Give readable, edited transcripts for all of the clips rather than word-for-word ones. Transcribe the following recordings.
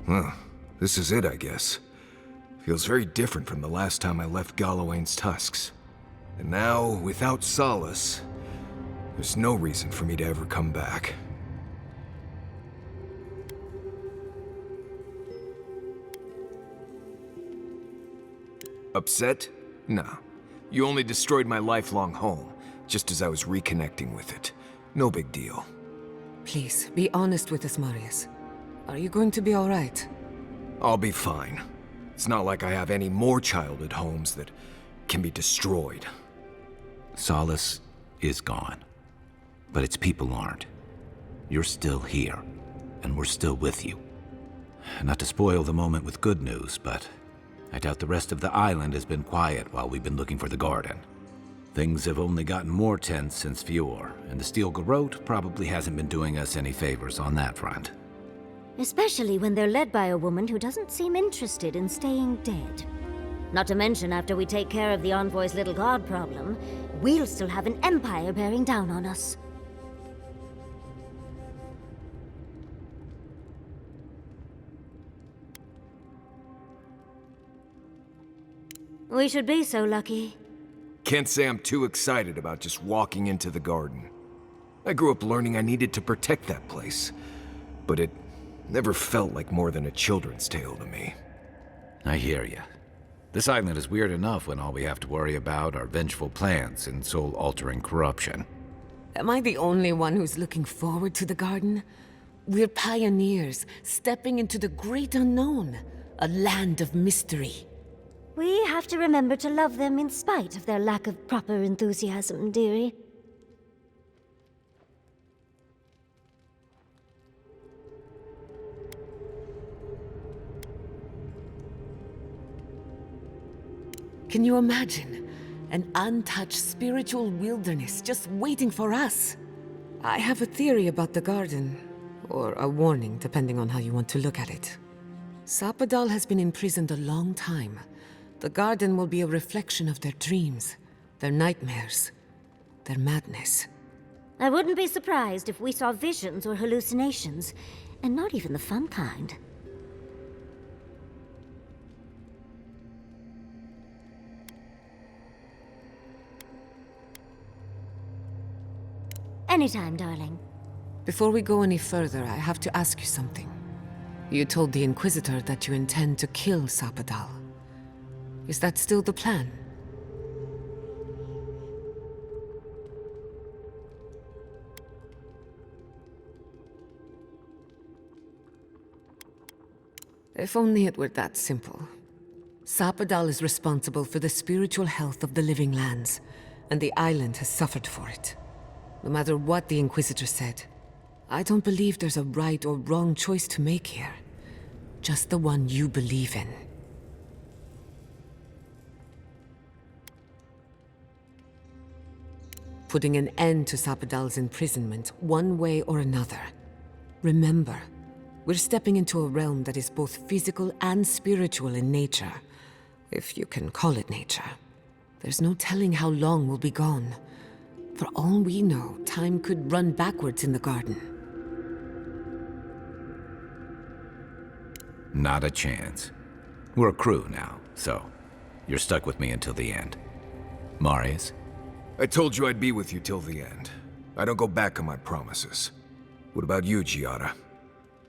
Huh. This is it, I guess. Feels very different from the last time I left Galawain's tusks. And now, without solace, there's no reason for me to ever come back. Upset? Nah. You only destroyed my lifelong home, just as I was reconnecting with it. No big deal. Please, be honest with us, Marius. Are you going to be alright? I'll be fine. It's not like I have any more childhood homes that can be destroyed. Solace is gone, but its people aren't. You're still here, and we're still with you. Not to spoil the moment with good news, but I doubt the rest of the island has been quiet while we've been looking for the garden. Things have only gotten more tense since Fjord, and the Steel Garrote probably hasn't been doing us any favors on that front. Especially when they're led by a woman who doesn't seem interested in staying dead. Not to mention, after we take care of the Envoy's little god problem, we'll still have an empire bearing down on us. We should be so lucky. Can't say I'm too excited about just walking into the garden. I grew up learning I needed to protect that place, but it never felt like more than a children's tale to me. I hear ya. This island is weird enough when all we have to worry about are vengeful plans and soul-altering corruption. Am I the only one who's looking forward to the garden? We're pioneers, stepping into the great unknown, a land of mystery. We have to remember to love them in spite of their lack of proper enthusiasm, dearie. Can you imagine? An untouched spiritual wilderness just waiting for us. I have a theory about the garden, or a warning, depending on how you want to look at it. Sapadal has been imprisoned a long time. The garden will be a reflection of their dreams, their nightmares, their madness. I wouldn't be surprised if we saw visions or hallucinations, and not even the fun kind. Anytime, darling. Before we go any further, I have to ask you something. You told the Inquisitor that you intend to kill Sapadal. Is that still the plan? If only it were that simple. Sapadal is responsible for the spiritual health of the living lands, and the island has suffered for it. No matter what the Inquisitor said, I don't believe there's a right or wrong choice to make here. Just the one you believe in. Putting an end to Sapadal's imprisonment, one way or another. Remember, we're stepping into a realm that is both physical and spiritual in nature. If you can call it nature. There's no telling how long we'll be gone. For all we know, time could run backwards in the garden. Not a chance. We're a crew now, so you're stuck with me until the end. Marius? I told you I'd be with you till the end. I don't go back on my promises. What about you, Giada?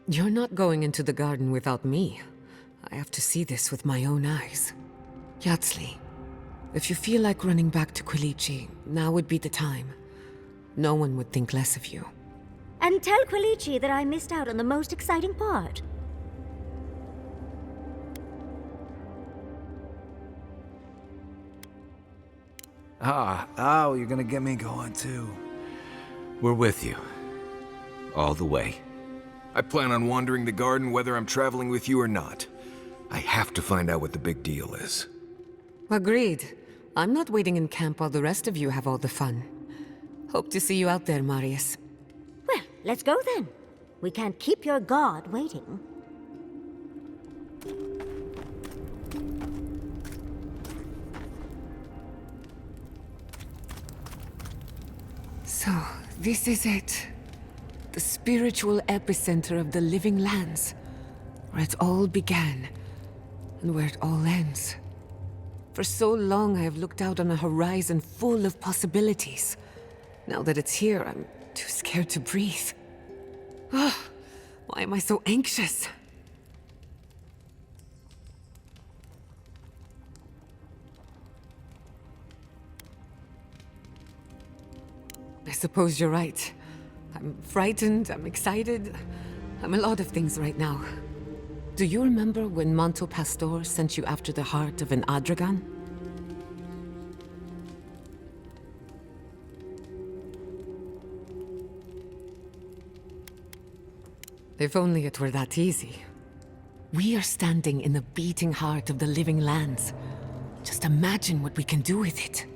You're not going into the garden without me. I have to see this with my own eyes. Yatsli, if you feel like running back to Quilici, now would be the time. No one would think less of you. And tell Quilici that I missed out on the most exciting part. Oh, you're gonna get me going too. We're with you. All the way. I plan on wandering the garden whether I'm traveling with you or not. I have to find out what the big deal is. Agreed. I'm not waiting in camp while the rest of you have all the fun. Hope to see you out there, Marius. Well, let's go then. We can't keep your god waiting. So, this is it. The spiritual epicenter of the living lands. where it all began, and where it all ends. For so long I have looked out on a horizon full of possibilities. Now that it's here, I'm too scared to breathe. Oh, why am I so anxious? I suppose you're right. I'm frightened, I'm excited. I'm a lot of things right now. Do you remember when Manto Pastor sent you after the heart of an Adragan? If only it were that easy. We are standing in the beating heart of the living lands. Just imagine what we can do with it.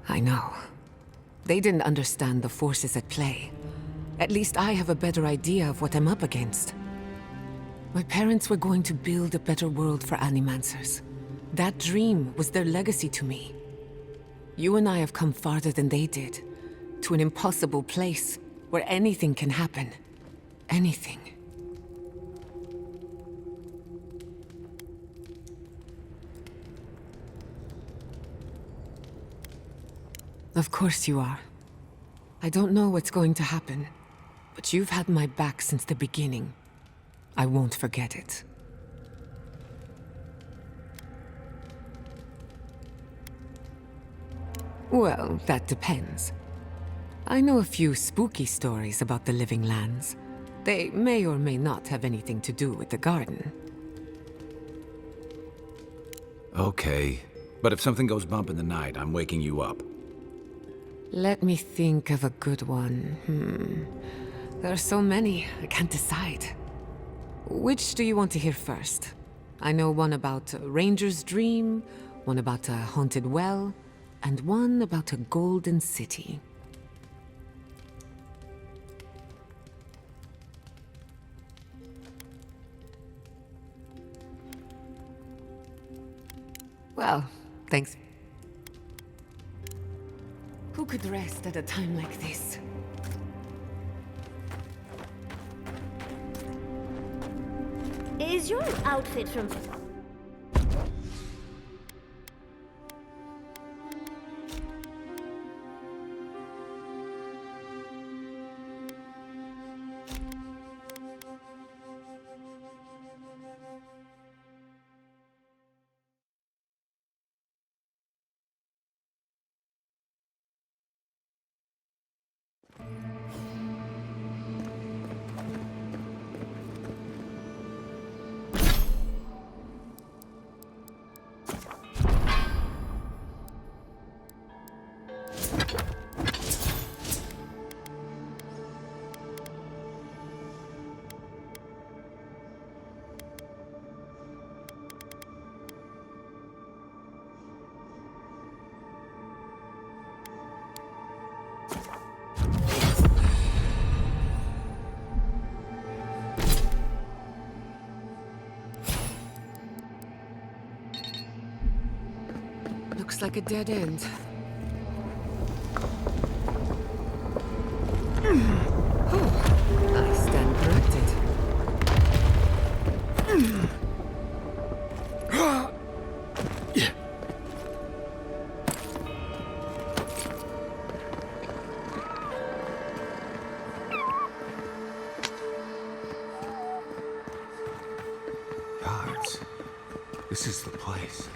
I know. They didn't understand the forces at play. At least I have a better idea of what I'm up against. My parents were going to build a better world for Animancers. That dream was their legacy to me. You and I have come farther than they did, to an impossible place where anything can happen. Anything. Of course you are. I don't know what's going to happen, but you've had my back since the beginning. I won't forget it. Well, that depends. I know a few spooky stories about the living lands. They may or may not have anything to do with the garden. Okay, but if something goes bump in the night, I'm waking you up. Let me think of a good one. There are so many, I can't decide. Which do you want to hear first? I know one about a ranger's dream, one about a haunted well, and one about a golden city. Well, thanks. Who could rest at a time like this? Is your outfit from... Looks like a dead end. Oh, I stand corrected. Gods, this is the place.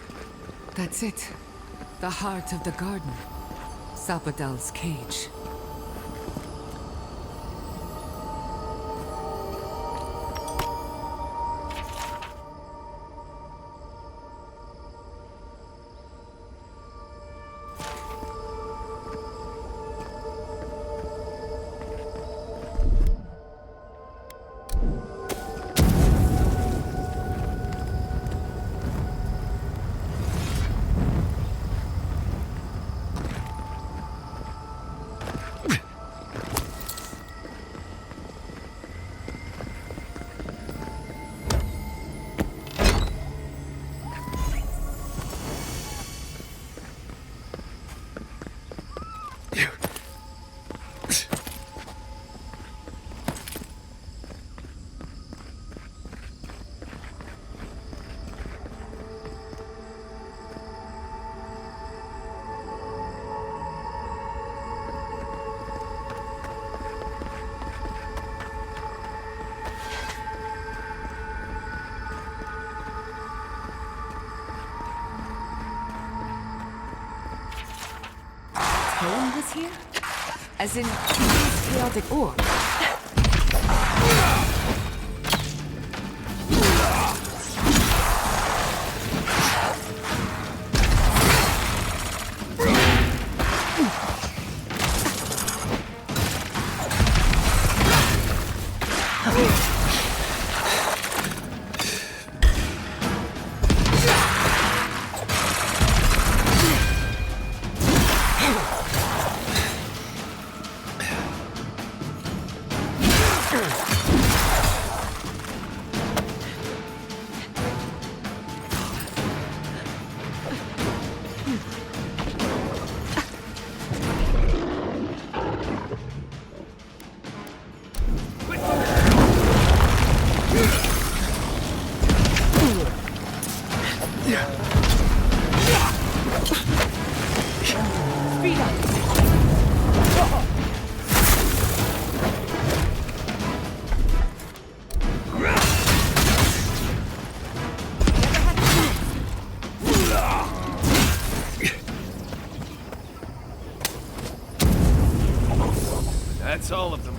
That's it. The heart of the garden. Sapadal's cage. here? As in, these chaotic orbs? That's all of them.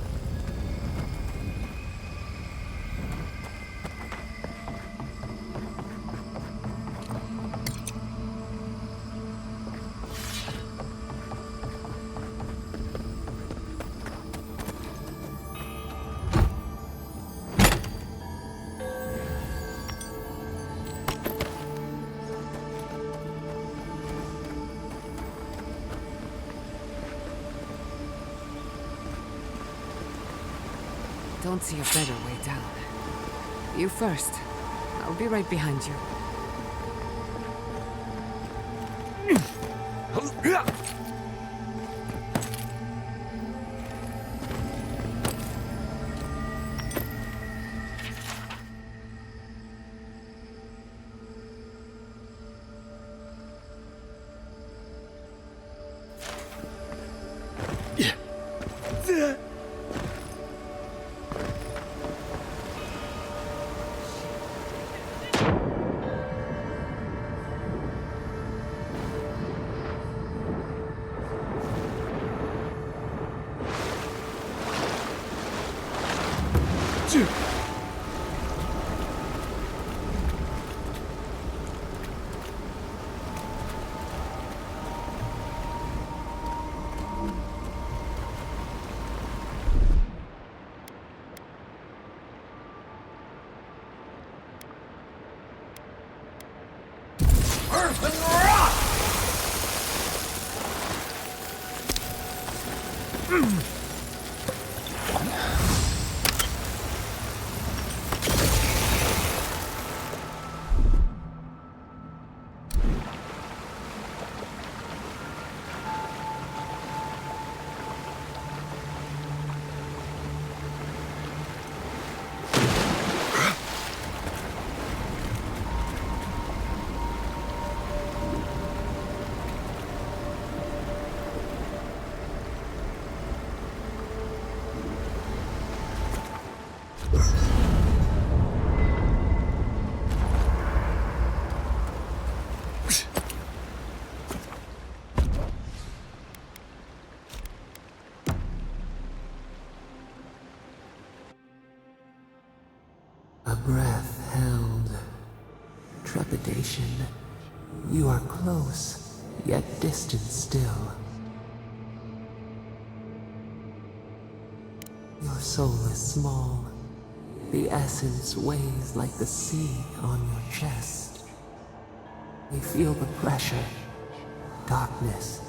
Don't see a better way down. You first. I'll be right behind you. A breath held. Trepidation. You are close, yet distant still. Your soul is small. The essence weighs like the sea on your chest. We feel the pressure. Darkness,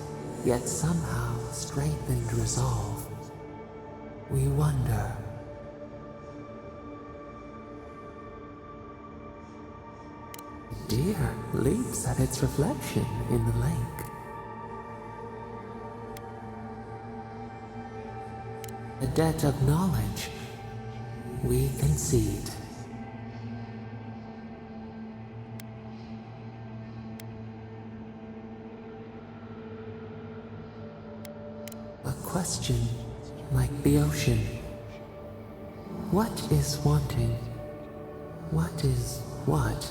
yet somehow strengthened resolve. We wonder. Deer leaps at its reflection in the lake. A debt of knowledge we concede. A question like the ocean. What is wanting? What is what?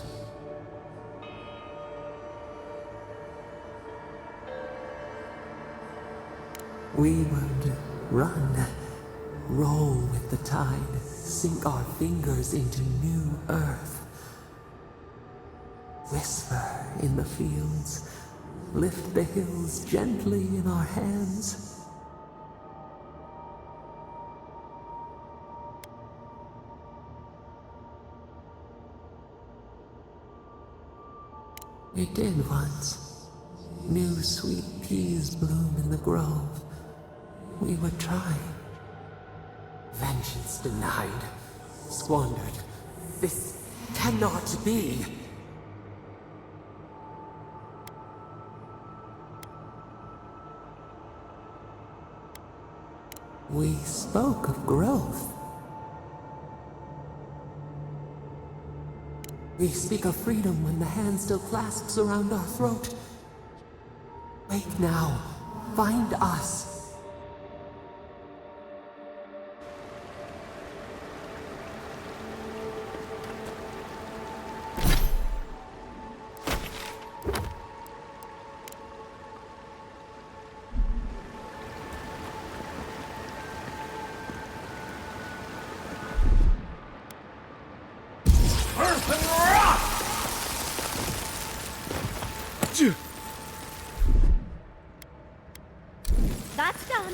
We would run, roll with the tide, sink our fingers into new earth. Whisper in the fields, lift the hills gently in our hands. We did once. New sweet peas bloom in the grove. We would try. Vengeance denied. Squandered. This cannot be. We spoke of growth. We speak of freedom when the hand still clasps around our throat. Wake now. Find us. That's done.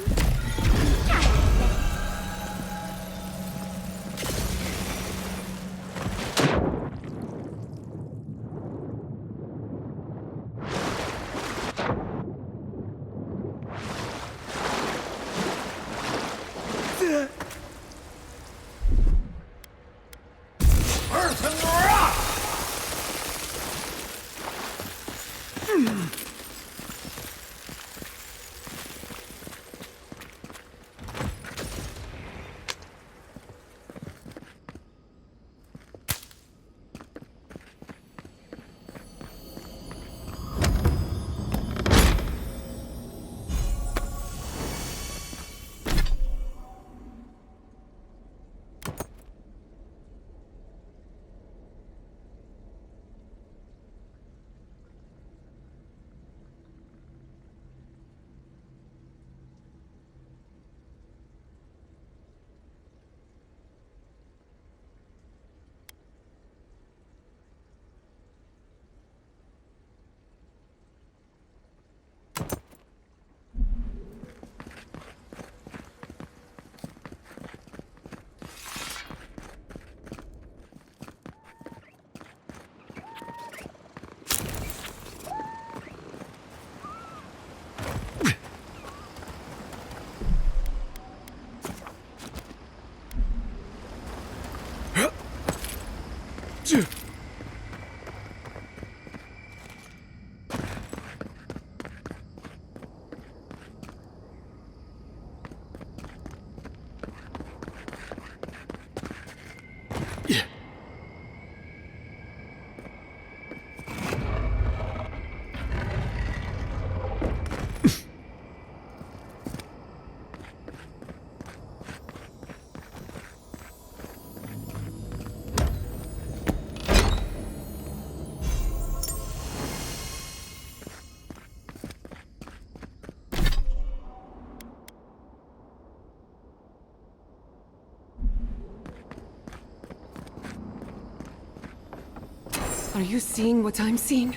Are you seeing what I'm seeing?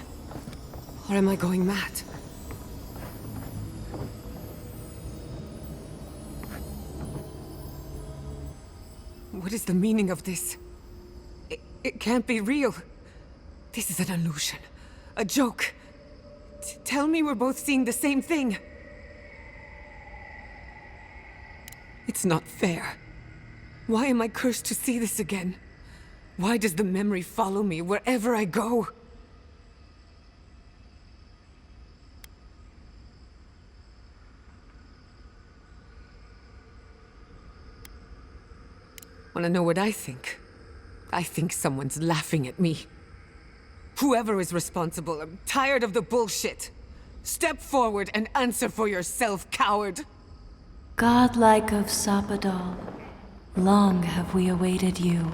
Or am I going mad? What is the meaning of this? It can't be real. This is an illusion. A joke. Tell me we're both seeing the same thing. It's not fair. Why am I cursed to see this again? Why does the memory follow me wherever I go? Wanna know what I think? I think someone's laughing at me. Whoever is responsible, I'm tired of the bullshit. Step forward and answer for yourself, coward! Godlike of Sapadal, long have we awaited you.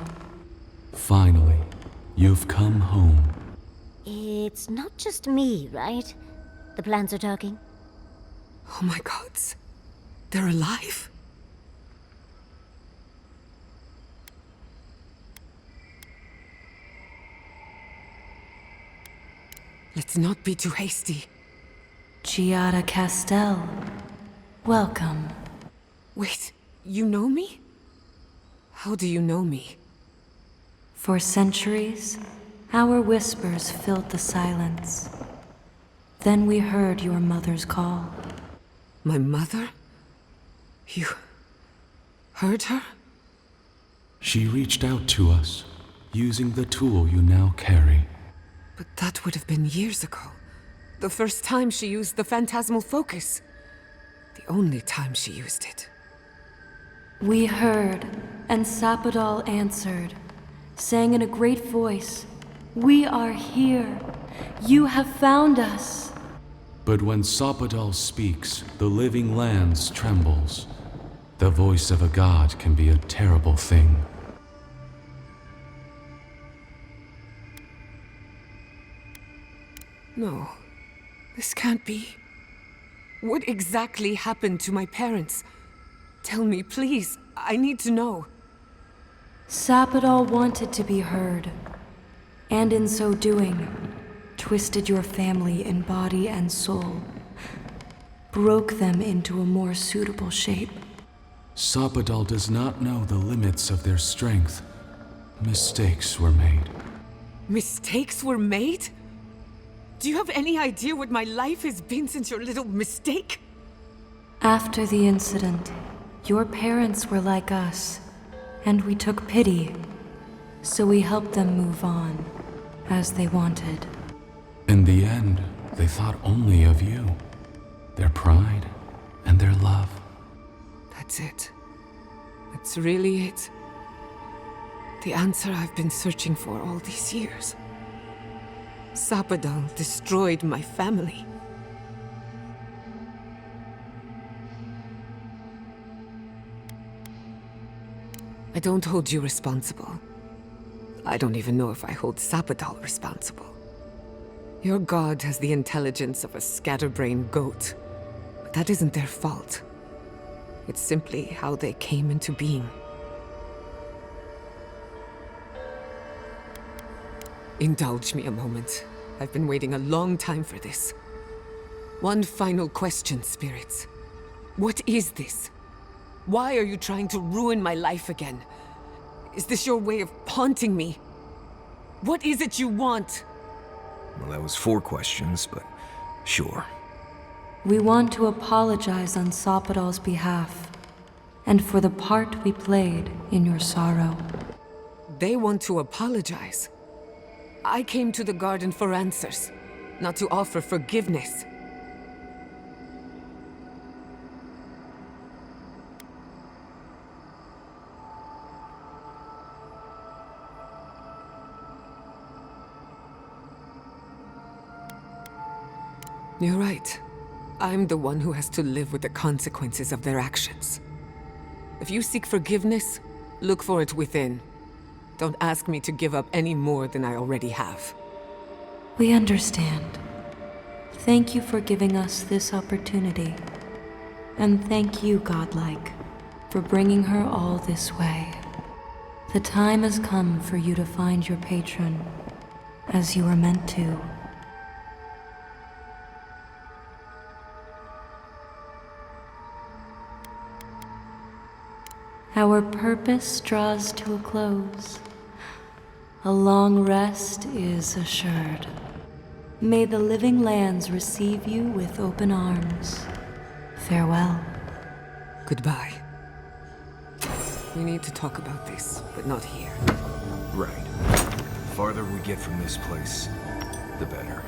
Finally, you've come home. It's not just me, right? The plants are talking. Oh my gods. They're alive? Let's not be too hasty. Giada Castell, welcome. Wait, you know me? How do you know me? For centuries, our whispers filled the silence. Then we heard your mother's call. My mother? You heard her? She reached out to us, using the tool you now carry. But that would have been years ago. The first time she used the phantasmal focus. The only time she used it. We heard, and Sapadal answered, saying in a great voice, "We are here. You have found us." But when Sapadal speaks, the living lands trembles. The voice of a god can be a terrible thing. No, this can't be. What exactly happened to my parents? Tell me, please. I need to know. Sapadal wanted to be heard, and in so doing, twisted your family in body and soul, broke them into a more suitable shape. Sapadal does not know the limits of their strength. Mistakes were made. Mistakes were made? Do you have any idea what my life has been since your little mistake? After the incident, your parents were like us, and we took pity, so we helped them move on, as they wanted. In the end, they thought only of you, their pride, and their love. That's it. That's really it. The answer I've been searching for all these years. Sapadal destroyed my family. I don't hold you responsible. I don't even know if I hold Sapadal responsible. Your god has the intelligence of a scatterbrained goat, but that isn't their fault. It's simply how they came into being. Indulge me a moment. I've been waiting a long time for this. One final question, spirits. What is this? Why are you trying to ruin my life again? Is this your way of haunting me? What is it you want? Well, that was 4 questions, but sure. We want to apologize on Sapadal's behalf, and for the part we played in your sorrow. They want to apologize. I came to the garden for answers, not to offer forgiveness. You're right. I'm the one who has to live with the consequences of their actions. If you seek forgiveness, look for it within. Don't ask me to give up any more than I already have. We understand. Thank you for giving us this opportunity. And thank you, Godlike, for bringing her all this way. The time has come for you to find your patron, as you were meant to. Our purpose draws to a close. A long rest is assured. May the living lands receive you with open arms. Farewell. Goodbye. We need to talk about this, but not here. Right. The farther we get from this place, the better.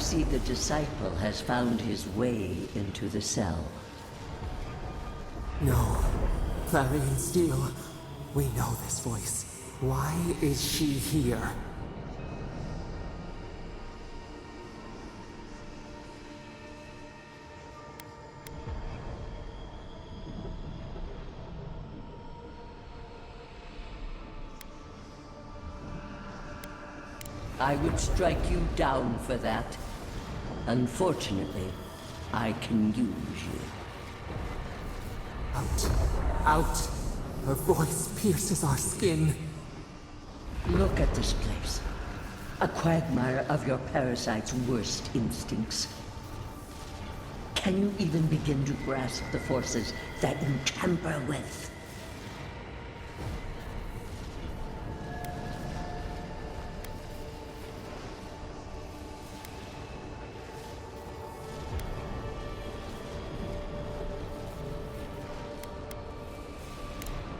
see the disciple has found his way into the cell. No. Clarion Steel. We know this voice. Why is she here? I would strike you down for that. Unfortunately, I can use you. Out. Out. Her voice pierces our skin. Look at this place. A quagmire of your parasite's worst instincts. Can you even begin to grasp the forces that you tamper with?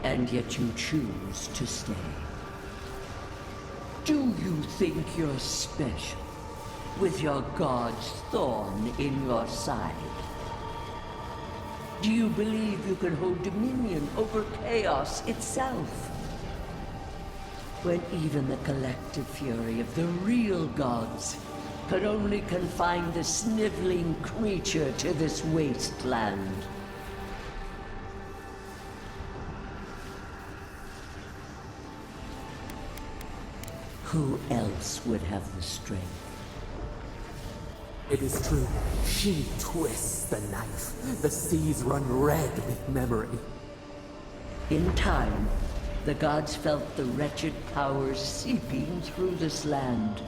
And yet you choose to stay. Do you think you're special, with your god's thorn in your side? Do you believe you can hold dominion over chaos itself? When even the collective fury of the real gods could only confine the sniveling creature to this wasteland. Who else would have the strength? It is true. She twists the knife. The seas run red with memory. In time, the gods felt the wretched powers seeping through this land.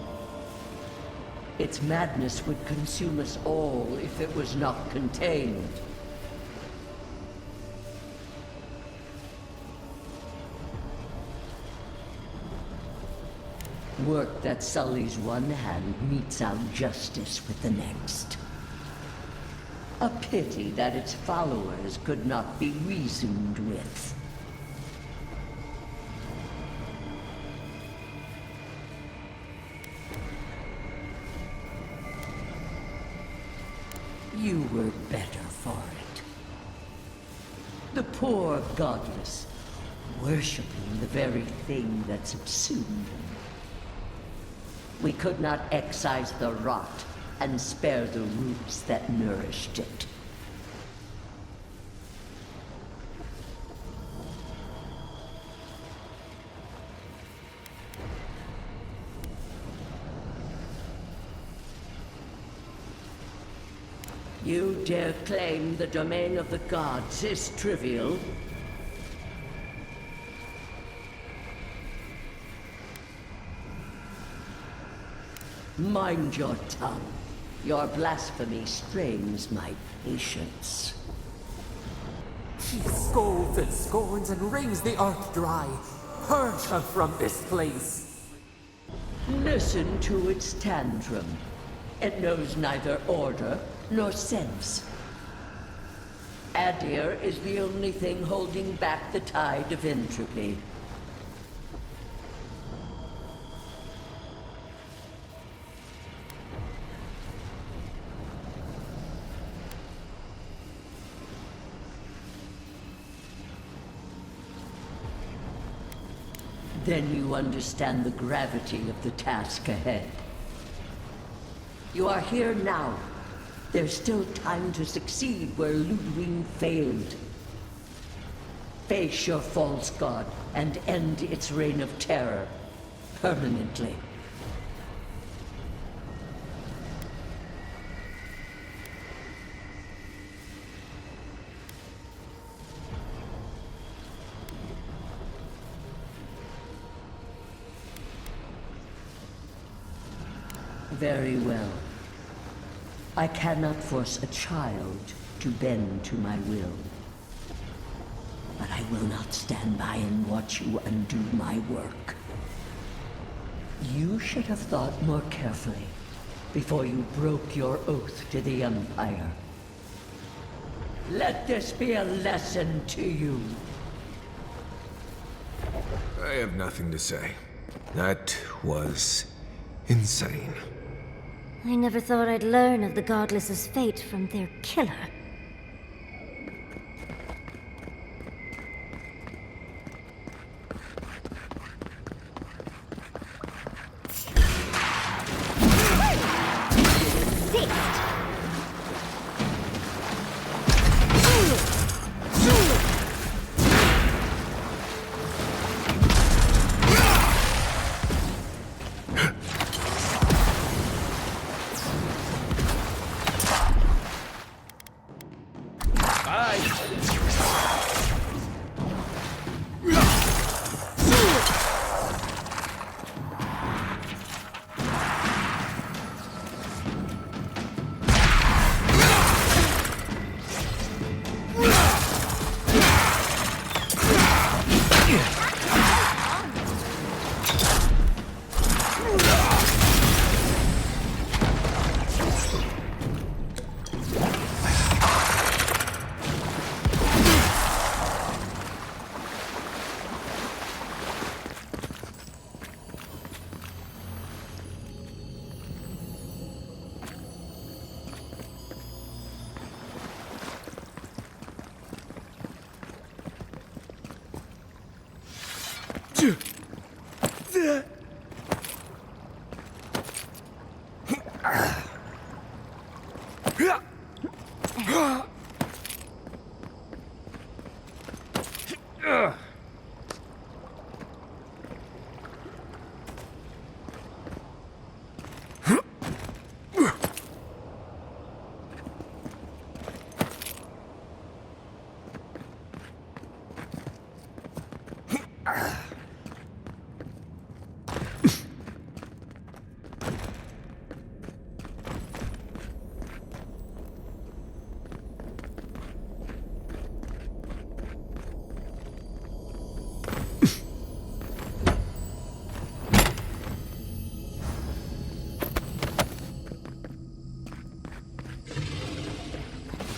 Its madness would consume us all if it was not contained. Work that sullies one hand meets out justice with the next. A pity that its followers could not be reasoned with. You were better for it. The poor godless, worshipping the very thing that subsumed them. We could not excise the rot and spare the roots that nourished it. You dare claim the domain of the gods is trivial? Mind your tongue. Your blasphemy strains my patience. She scolds and scorns and wrings the earth dry. Purge her from this place. Listen to its tantrum. It knows neither order nor sense. Adir is the only thing holding back the tide of entropy. Then you understand the gravity of the task ahead. You are here now. There's still time to succeed where Ludwig failed. Face your false god and end its reign of terror permanently. Very well. I cannot force a child to bend to my will. But I will not stand by and watch you undo my work. You should have thought more carefully before you broke your oath to the Empire. Let this be a lesson to you. I have nothing to say. That was insane. I never thought I'd learn of the Godless's fate from their killer.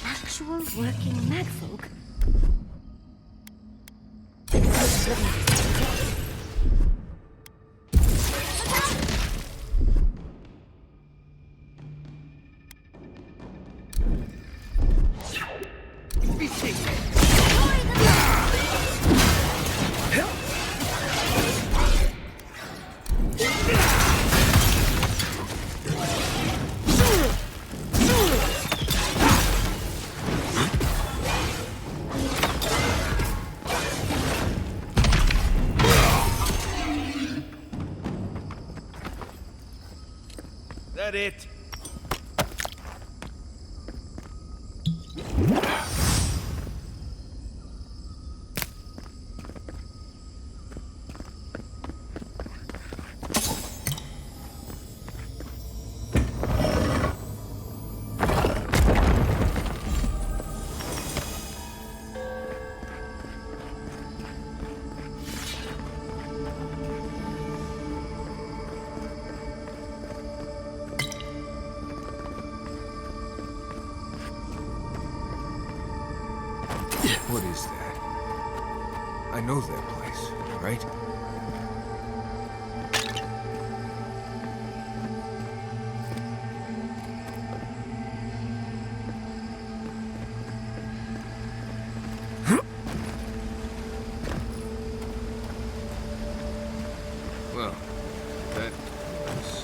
Actual working magfolk? That it? What is that? I know that place, right? Well, that was...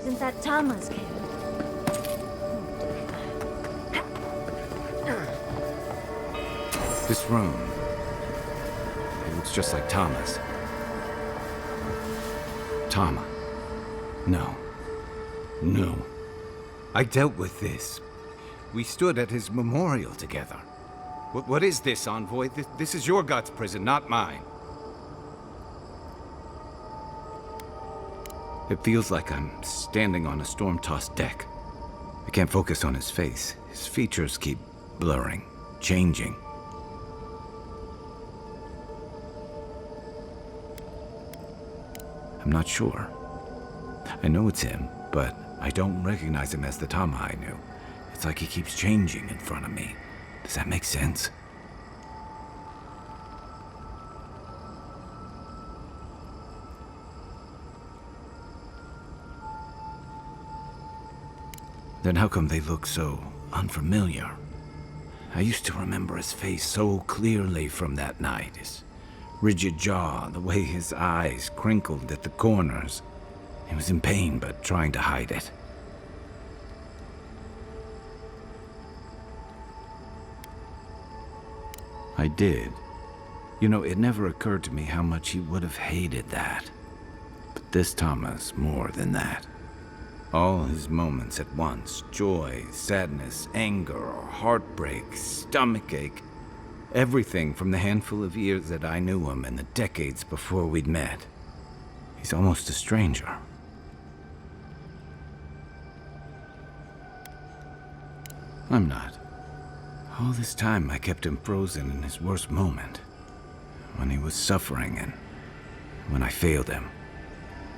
Isn't that Tama's cave? This room, it looks just like Tama's. Tama. No. No. I dealt with this. We stood at his memorial together. What is this, Envoy? This is your God's prison, not mine. It feels like I'm standing on a storm-tossed deck. I can't focus on his face. His features keep blurring, changing. I'm not sure. I know it's him, but I don't recognize him as the Tama I knew. It's like he keeps changing in front of me. Does that make sense? Then how come they look so unfamiliar? I used to remember his face so clearly from that night. His rigid jaw, the way his eyes crinkled at the corners. He was in pain, but trying to hide it. I did. You know, it never occurred to me how much he would have hated that. But this Tama's more than that. All his moments at once, joy, sadness, anger, heartbreak, stomachache, everything from the handful of years that I knew him and the decades before we'd met. He's almost a stranger. I'm not. All this time I kept him frozen in his worst moment. When he was suffering and when I failed him.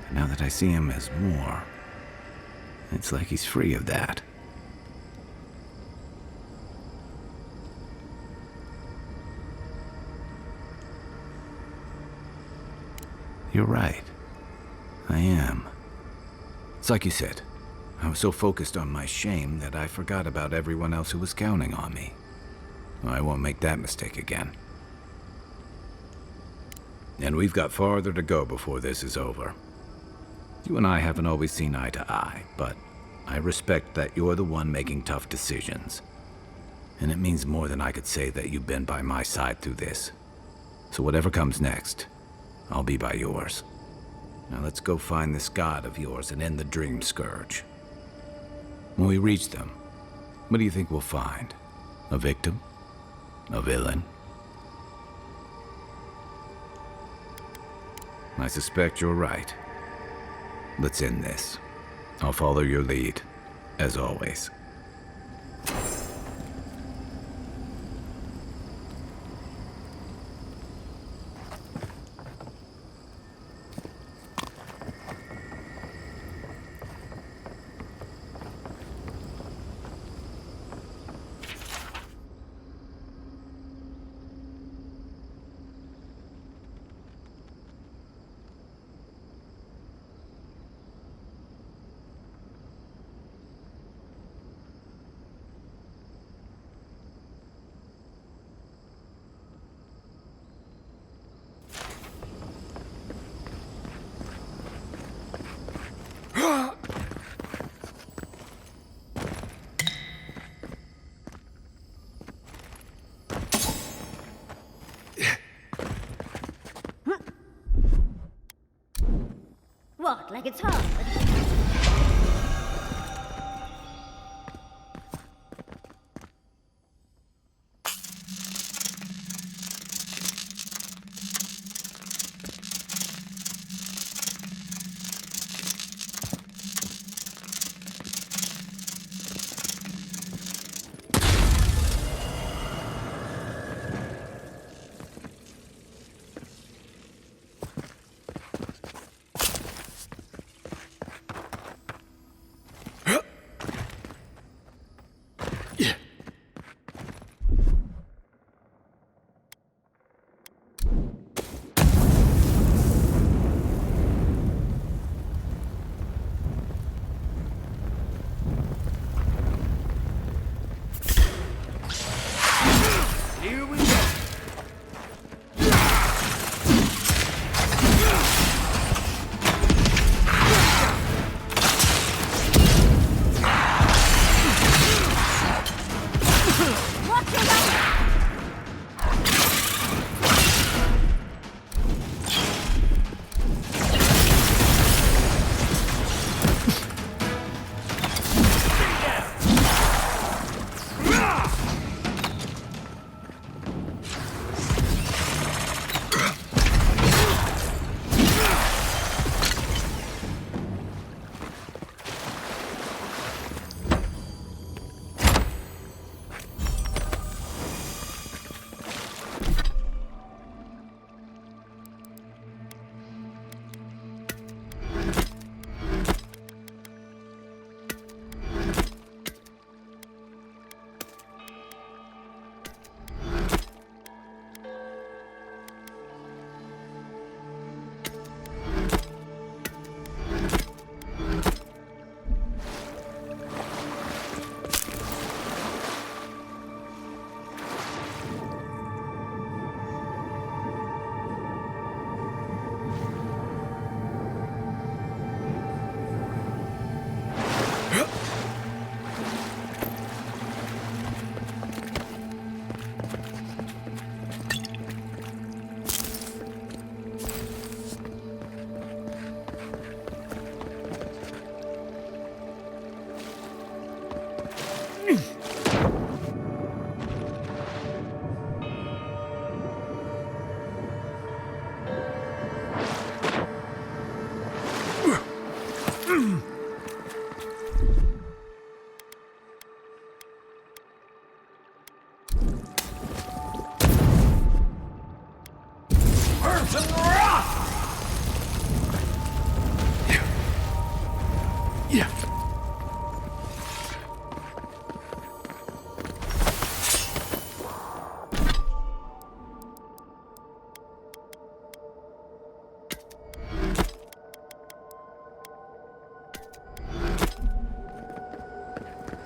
And now that I see him as more, it's like he's free of that. You're right. I am. It's like you said. I was so focused on my shame that I forgot about everyone else who was counting on me. I won't make that mistake again. And we've got farther to go before this is over. You and I haven't always seen eye to eye, but I respect that you're the one making tough decisions. And it means more than I could say that you've been by my side through this. So whatever comes next, I'll be by yours. Now let's go find this god of yours and end the dream scourge. When we reach them, what do you think we'll find? A victim? A villain? I suspect you're right. Let's end this. I'll follow your lead, as always. like it's hard.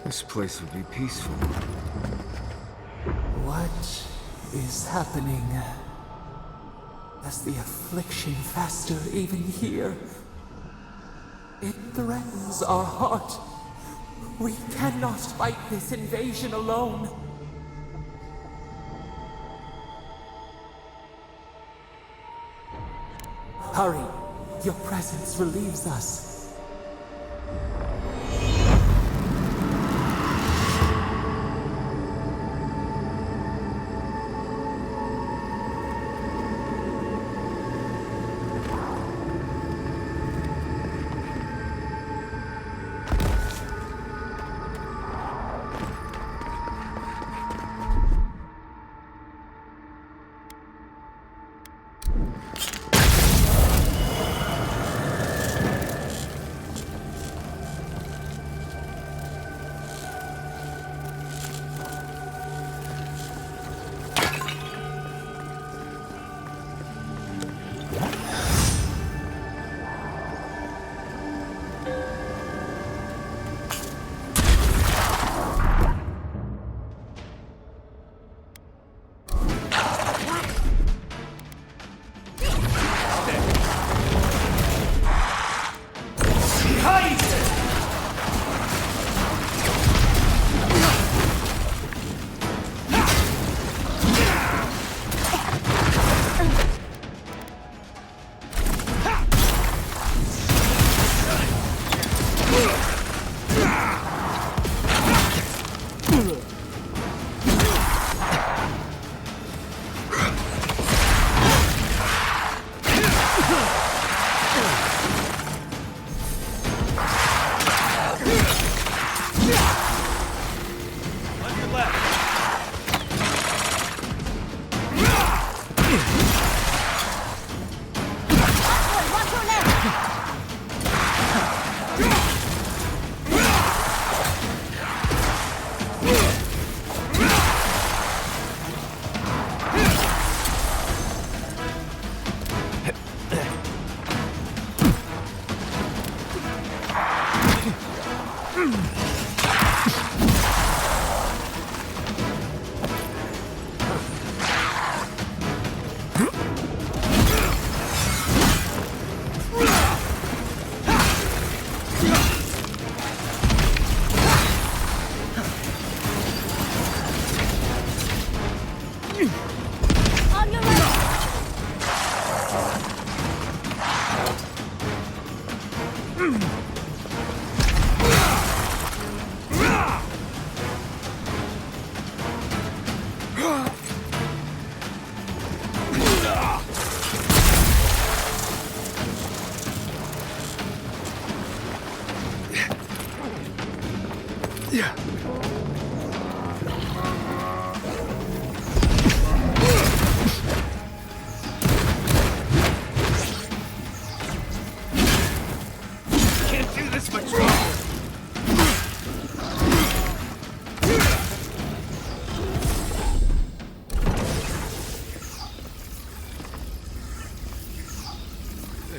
This place would be peaceful. What is happening? Does the affliction fester even here? It threatens our heart. We cannot fight this invasion alone. Hurry! Your presence relieves us.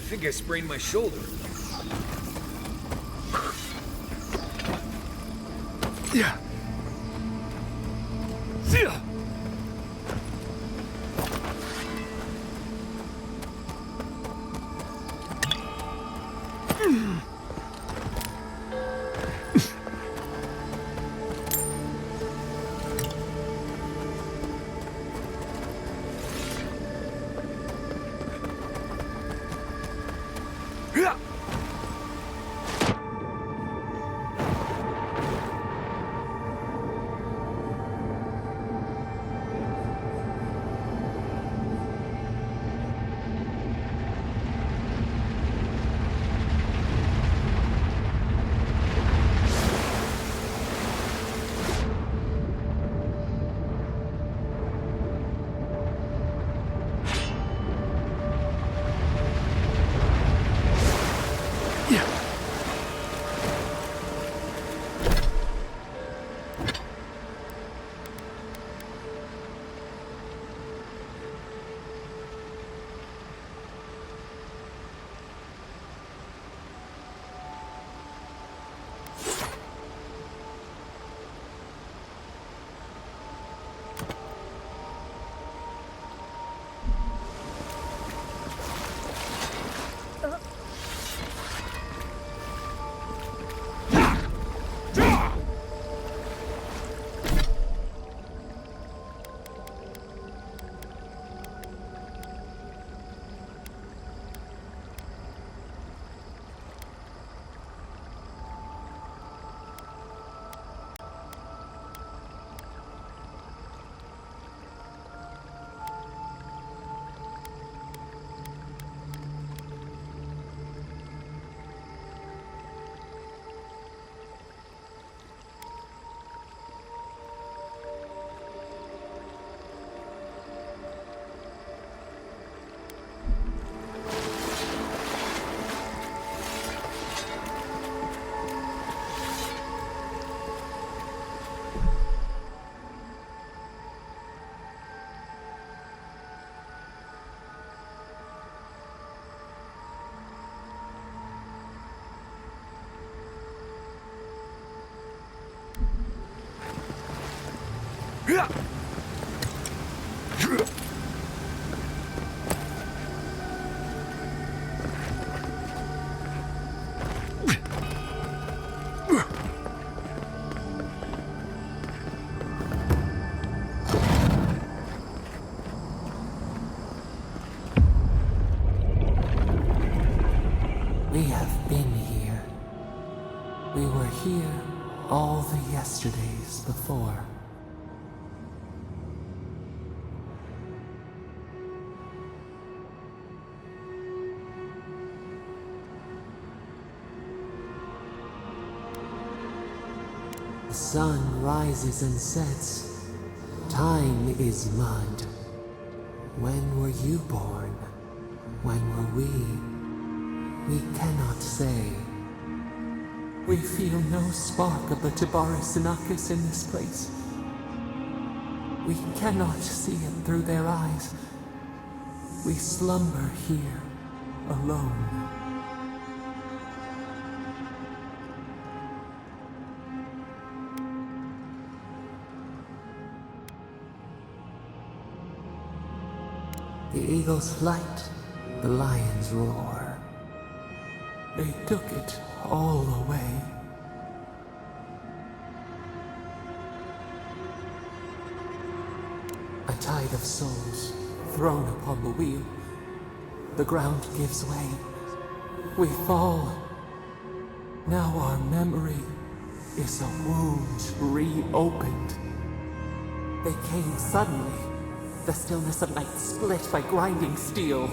think I sprained my shoulder. Yeah. Yeah. We have been here. We were here all the yesterdays before. The sun rises and sets. Time is mud. When were you born? When were we? We cannot say. We feel no spark of the Tibaris Inachus in this place. We cannot see it through their eyes. We slumber here, alone. The eagles flight, the lions roar. They took it all away. A tide of souls thrown upon the wheel. The ground gives way. We fall. Now our memory is a wound reopened. They came suddenly. The stillness of night split by grinding steel.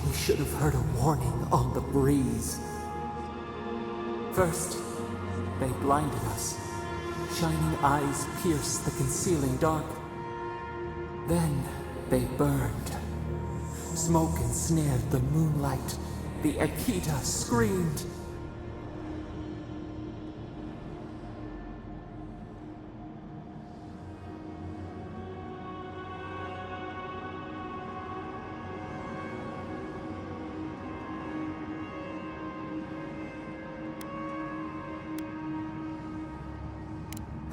We should have heard a warning on the breeze. First, they blinded us. Shining eyes pierced the concealing dark. Then they burned. Smoke ensnared the moonlight. The Akita screamed.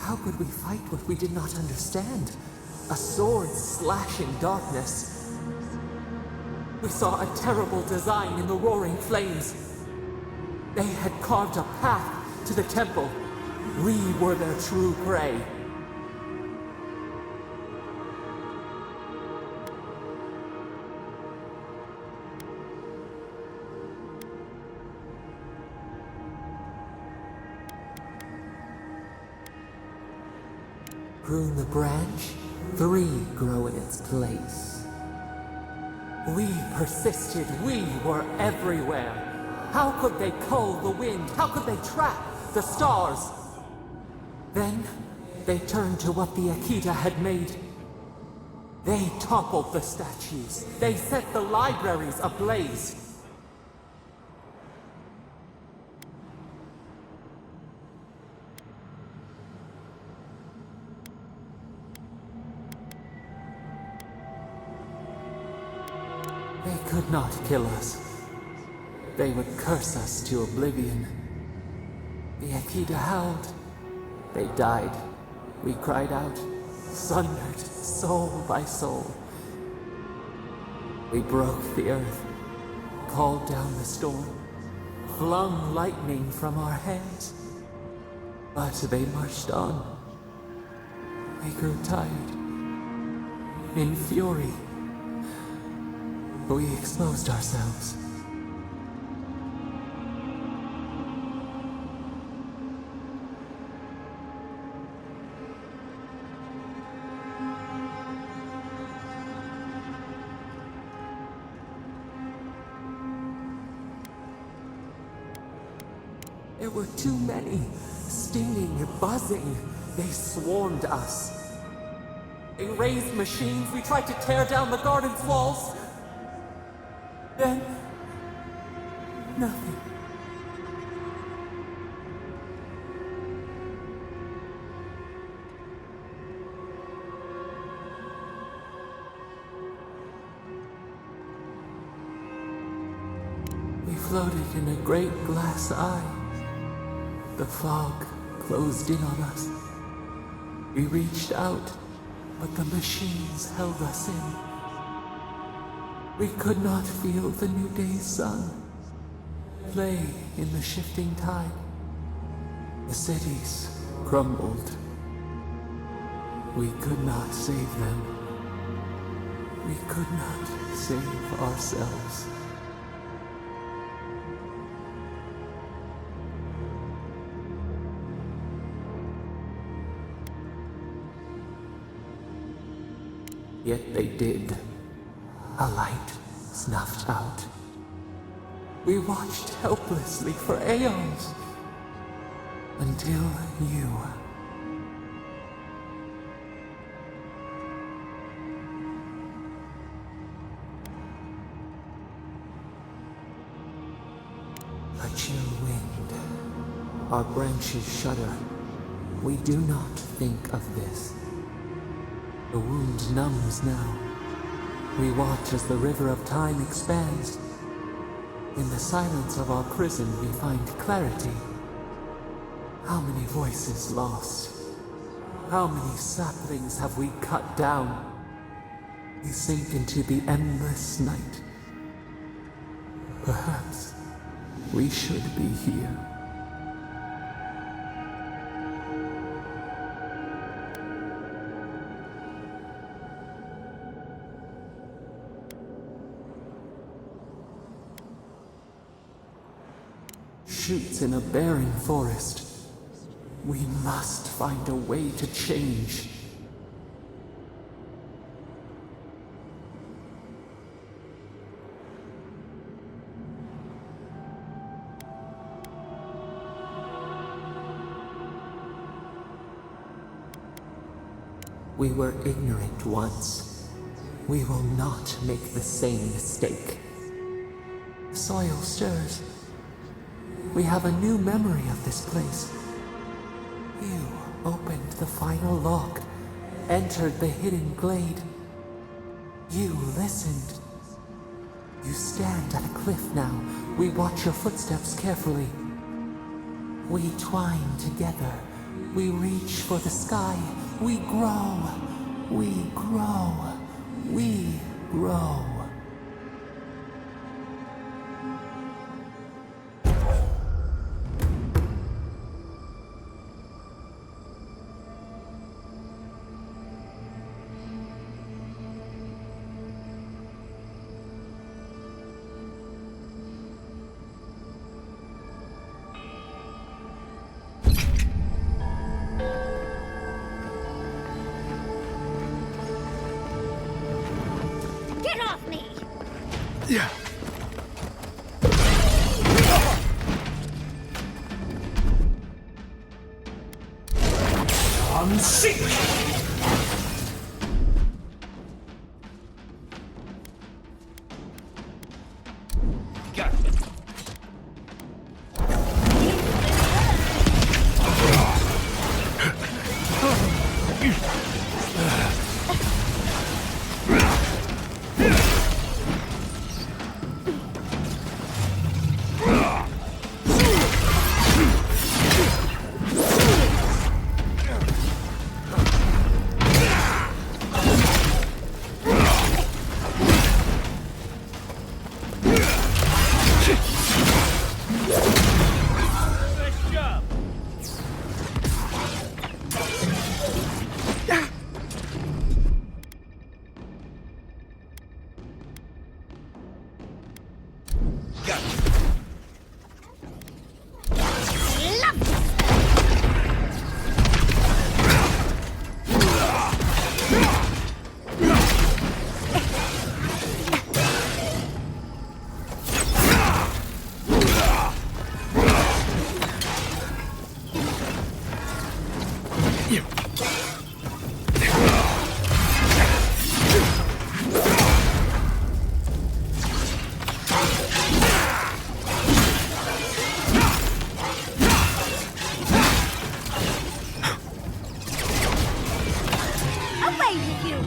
How could we fight what we did not understand? A sword slashing darkness. We saw a terrible design in the roaring flames. They had carved a path to the temple. We were their true prey. Prune the branch, 3 grow in its place. We persisted, we were everywhere. How could they cull the wind? How could they trap the stars? Then, they turned to what the Akita had made. They toppled the statues. They set the libraries ablaze. They could not kill us. They would curse us to oblivion. The Akita howled. They died. We cried out, sundered soul by soul. We broke the earth, called down the storm, flung lightning from our hands. But they marched on. We grew tired. In fury, we exposed ourselves. There were too many, stinging, buzzing. They swarmed us. They raised machines. We tried to tear down the garden's walls. Then, nothing. We floated in a great glass eye. The fog closed in on us. We reached out, but the machines held us in. We could not feel the new day's sun play in the shifting tide. The cities crumbled. We could not save them. We could not save ourselves. Yet they did. A light snuffed out. We watched helplessly for aeons. Until you. A chill wind. Our branches shudder. We do not think of this. The wound numbs now. We watch as the river of time expands. In the silence of our prison we find clarity. How many voices lost? How many saplings have we cut down? We sink into the endless night. Perhaps we should be here. Shoots in a barren forest. We must find a way to change. We were ignorant once. We will not make the same mistake. The soil stirs. We have a new memory of this place. You opened the final lock, entered the hidden glade. You listened. You stand at a cliff now. We watch your footsteps carefully. We twine together, We reach for the sky. We grow. We grow. We grow. Get off me! Yeah. Away with you!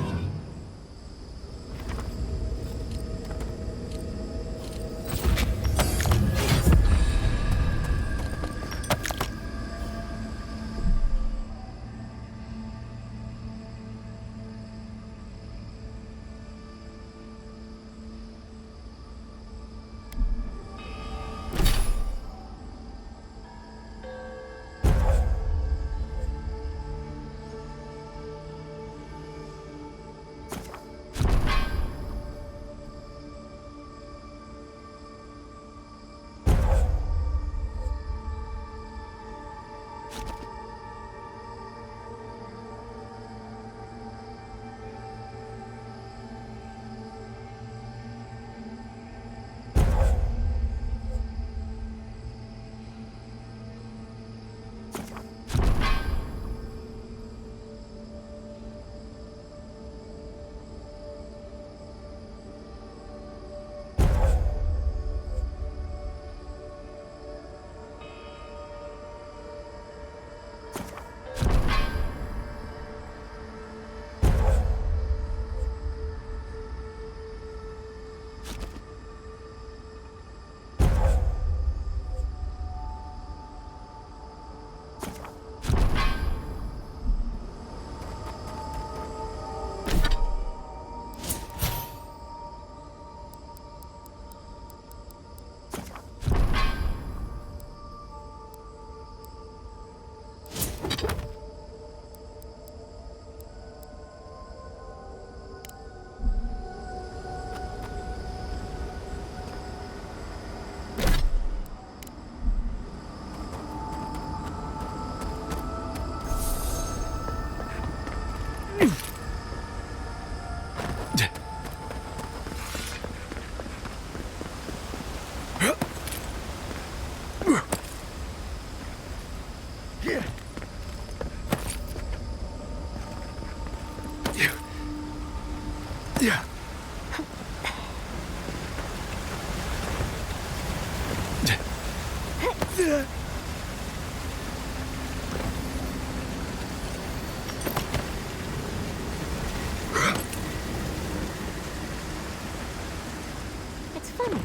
It's funny.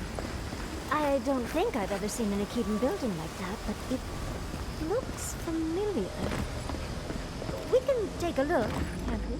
I don't think I've ever seen an Akedan building like that, but looks familiar. We can take a look, can't we?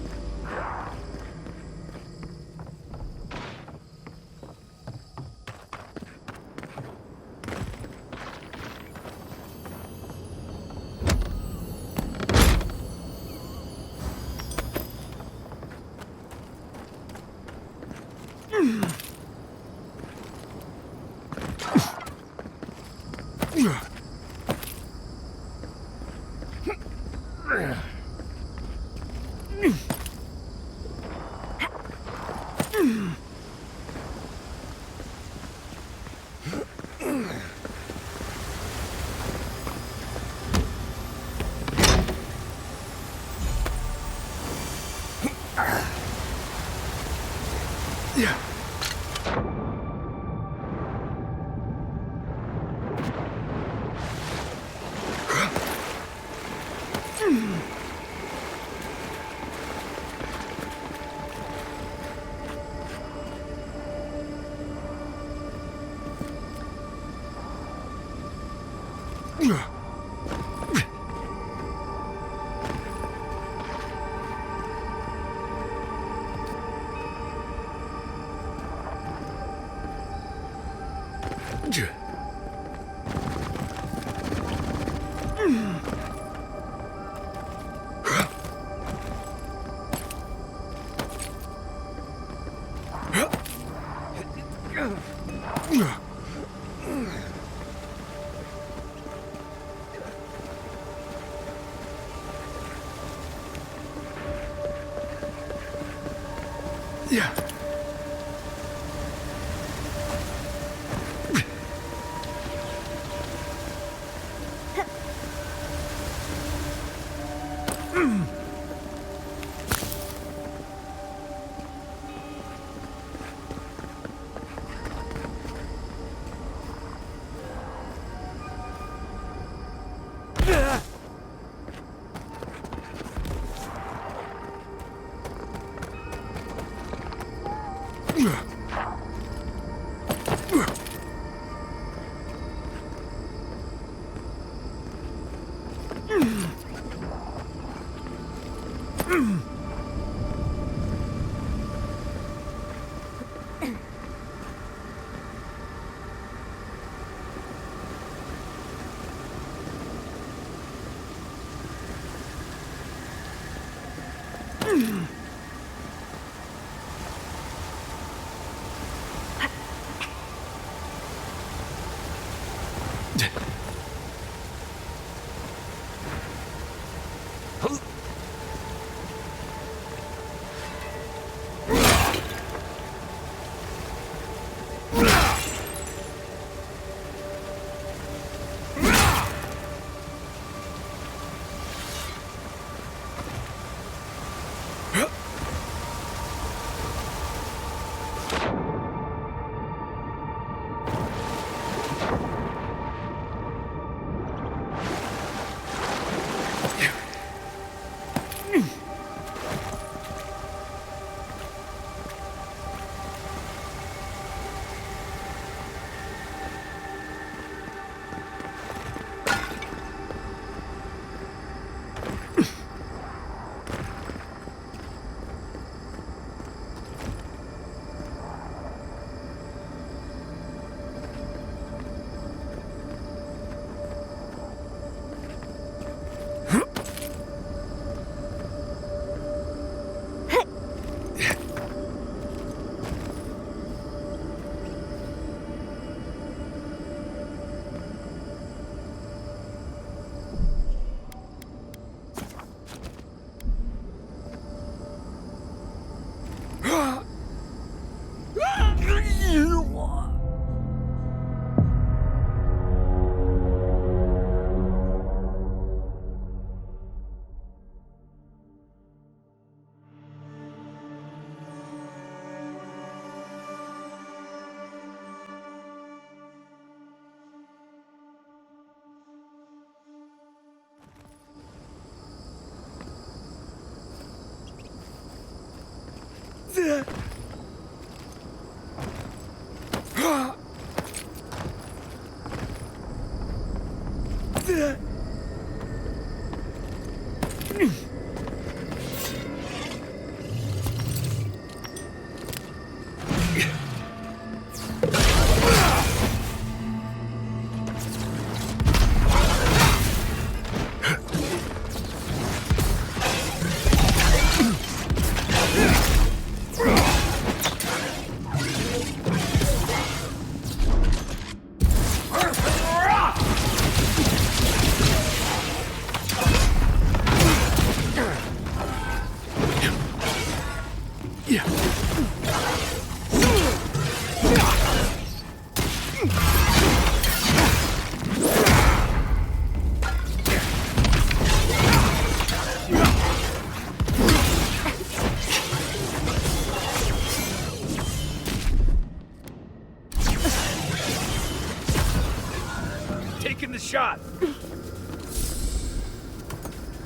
Taking the shot.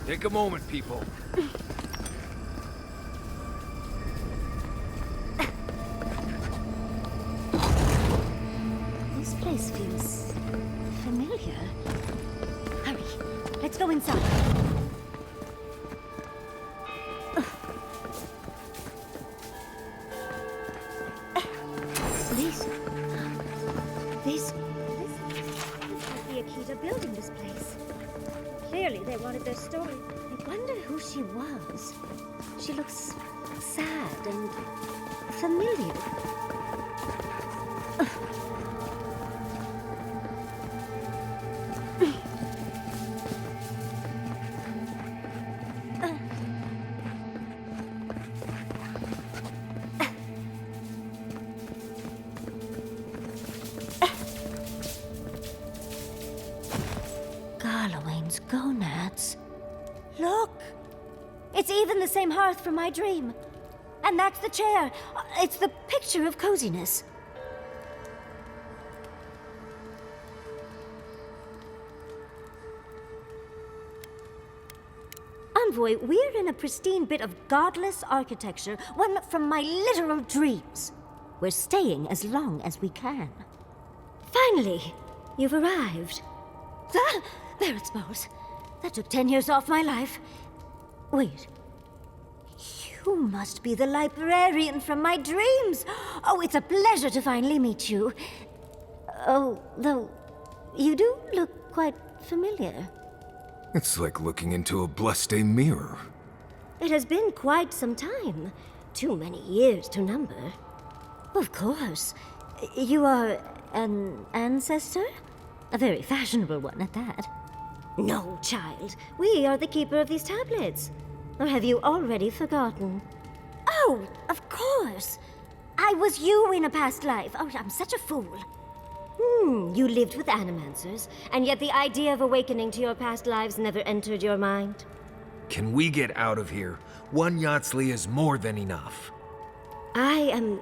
Take a moment, people. This place feels familiar. Hurry, let's go inside. This the Akita building this place. Clearly they wanted their story. I wonder who she was. She looks sad and familiar. Garlowain's gonads. Look! It's even the same hearth from my dream. And that's the chair. It's the picture of coziness. Envoy, we're in a pristine bit of godless architecture, one from my literal dreams. We're staying as long as we can. Finally, you've arrived. Ah, there it smells. That took 10 years off my life. Wait. You must be the librarian from my dreams. Oh, it's a pleasure to finally meet you. Oh, though, you do look quite familiar. It's like looking into a blood-stained mirror. It has been quite some time. Too many years to number. Of course. You are an ancestor? A very fashionable one at that. No, child. We are the keeper of these tablets. Or have you already forgotten? Oh, of course. I was you in a past life. Oh, I'm such a fool. You lived with animancers, and yet the idea of awakening to your past lives never entered your mind. Can we get out of here? One Yatsley is more than enough. I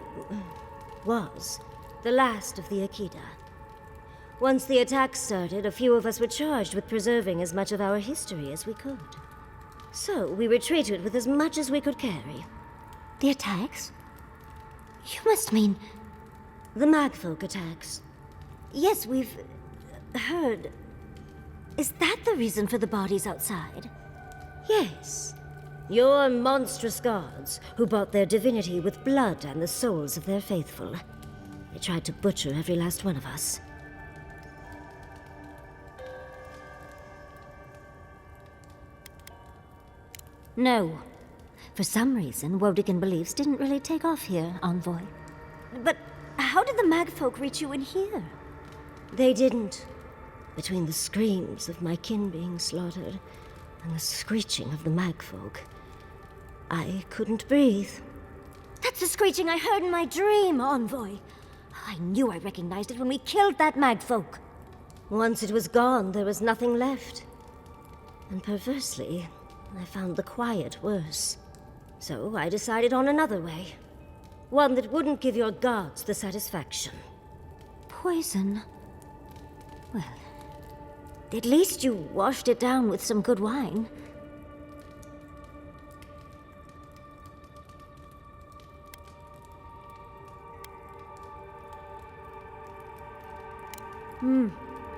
was the last of the Akita. Once the attack started, a few of us were charged with preserving as much of our history as we could. So we retreated with as much as we could carry. The attacks? You must mean the Magfolk attacks. Yes, we've heard. Is that the reason for the bodies outside? Yes. Your monstrous gods, who bought their divinity with blood and the souls of their faithful. They tried to butcher every last one of us. No. For some reason, Wodigan beliefs didn't really take off here, Envoy. But how did the Magfolk reach you in here? They didn't. Between the screams of my kin being slaughtered and the screeching of the Magfolk, I couldn't breathe. That's the screeching I heard in my dream, Envoy. I knew I recognized it when we killed that Magfolk. Once it was gone, there was nothing left. And perversely, I found the quiet worse. So I decided on another way. One that wouldn't give your gods the satisfaction. Poison? Well, at least you washed it down with some good wine.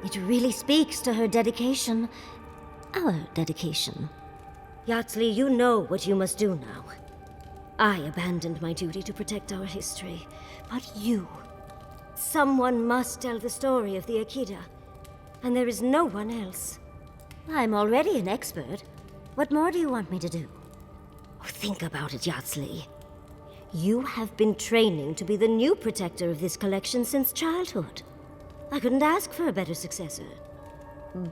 It really speaks to her dedication. Our dedication. Yatsley, you know what you must do now. I abandoned my duty to protect our history. But you... Someone must tell the story of the Akita. And there is no one else. I'm already an expert. What more do you want me to do? Oh, think about it, Yatsley. You have been training to be the new protector of this collection since childhood. I couldn't ask for a better successor.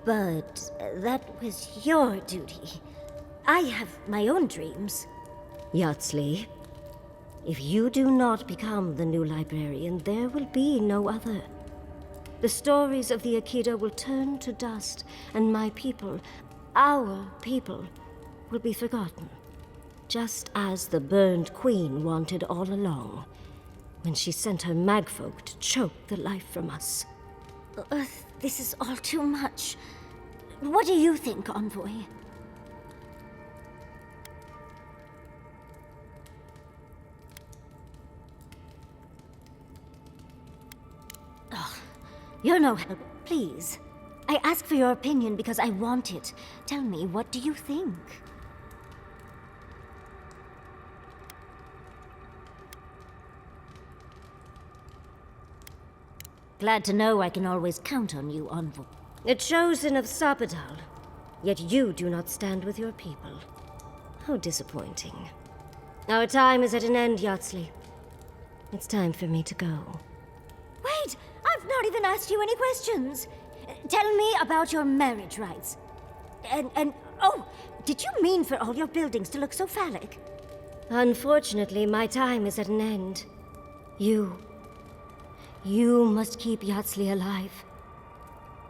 But that was your duty. I have my own dreams. Yatsley, if you do not become the new librarian, there will be no other. The stories of the Akita will turn to dust, and my people, our people, will be forgotten. Just as the burned queen wanted all along, when she sent her magfolk to choke the life from us. This is all too much. What do you think, Envoy? Oh, you're no help. Please. I ask for your opinion because I want it. Tell me, what do you think? Glad to know I can always count on you, Envoy. A chosen of Sapadal, yet you do not stand with your people. How disappointing. Our time is at an end, Yatsley. It's time for me to go. Wait! I've not even asked you any questions! Tell me about your marriage rights. Oh, did you mean for all your buildings to look so phallic? Unfortunately, my time is at an end. You must keep Yatsley alive.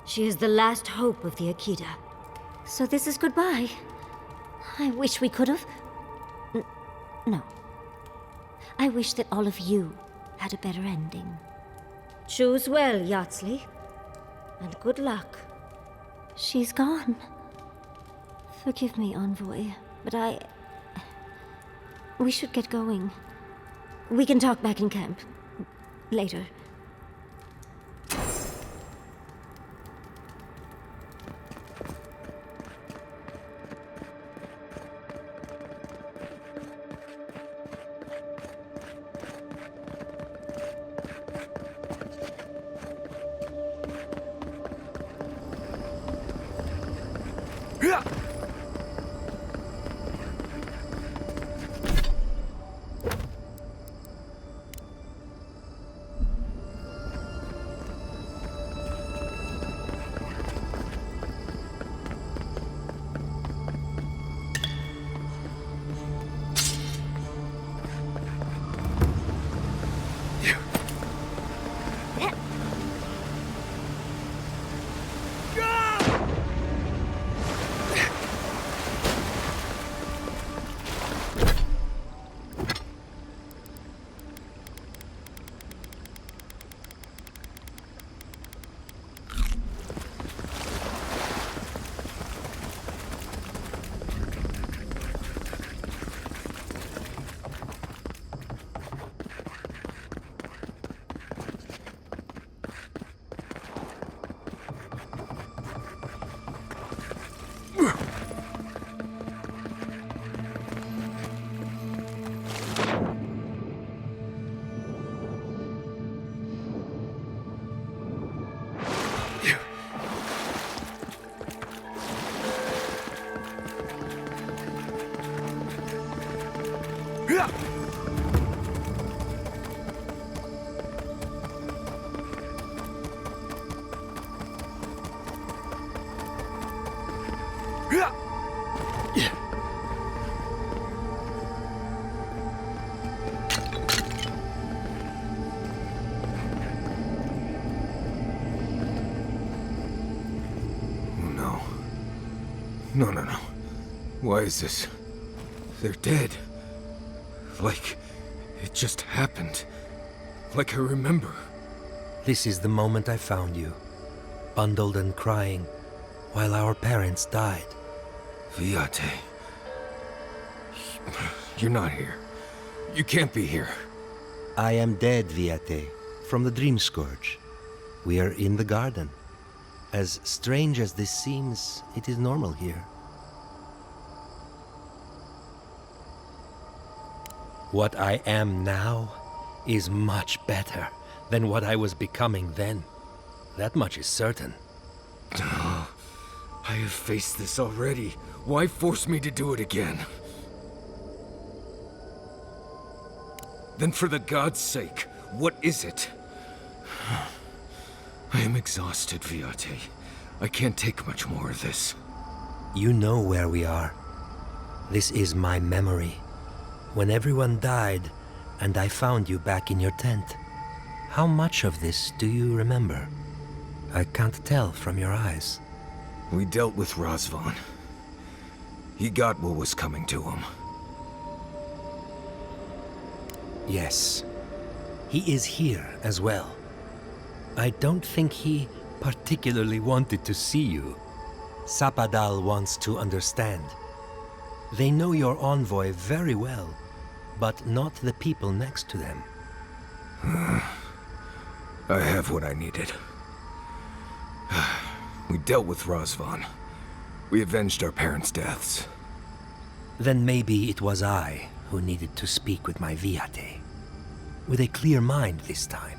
She is the last hope of the Akita. So this is goodbye. I wish we could have... No. I wish that all of you had a better ending. Choose well, Yatsley. And good luck. She's gone. Forgive me, Envoy, but we should get going. We can talk back in camp. Later. No. Why is this? They're dead. Like, it just happened. Like I remember. This is the moment I found you, bundled and crying, while our parents died. Viate. You're not here. You can't be here. I am dead, Viate, from the Dream Scourge. We are in the garden. As strange as this seems, it is normal here. What I am now is much better than what I was becoming then. That much is certain. I have faced this already. Why force me to do it again? Then for the gods' sake, what is it? I am exhausted, Viate. I can't take much more of this. You know where we are. This is my memory. When everyone died, and I found you back in your tent. How much of this do you remember? I can't tell from your eyes. We dealt with Razvan. He got what was coming to him. Yes. He is here as well. I don't think he particularly wanted to see you. Sapadal wants to understand. They know your envoy very well, but not the people next to them. I have what I needed. We dealt with Razvan. We avenged our parents' deaths. Then maybe it was I who needed to speak with my Viate. With a clear mind this time.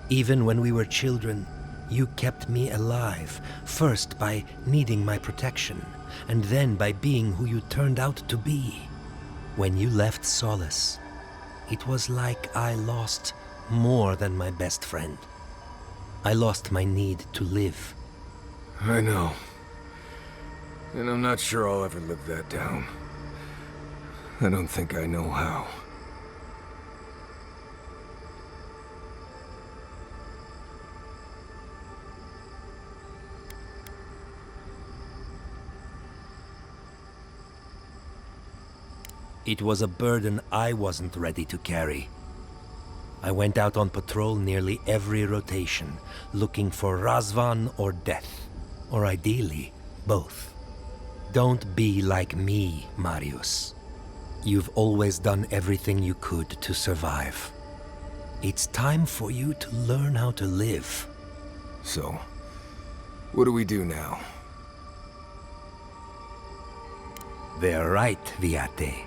Even when we were children, you kept me alive, first by needing my protection, and then by being who you turned out to be. When you left Solace, it was like I lost more than my best friend. I lost my need to live. I know. And I'm not sure I'll ever live that down. I don't think I know how. It was a burden I wasn't ready to carry. I went out on patrol nearly every rotation, looking for Razvan or death, or ideally, both. Don't be like me, Marius. You've always done everything you could to survive. It's time for you to learn how to live. So, what do we do now? They're right, Viate.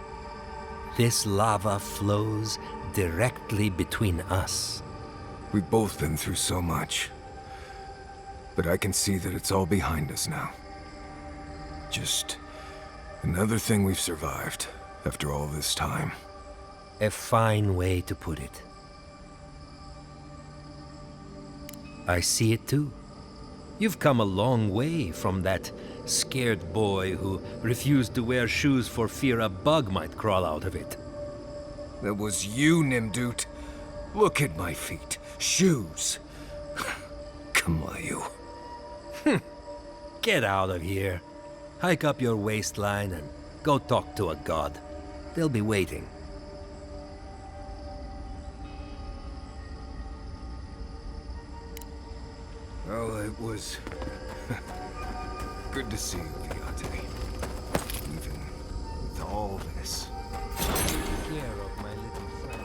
This lava flows directly between us. We've both been through so much. But I can see that it's all behind us now. Just another thing we've survived after all this time. A fine way to put it. I see it too. You've come a long way from that scared boy who refused to wear shoes for fear a bug might crawl out of it. That was you, Nimdut. Look at my feet. Shoes. Kamayu. Get out of here. Hike up your waistline and go talk to a god. They'll be waiting. Well, it was good to see you, Viate. Even with all this. Take care of my little friend.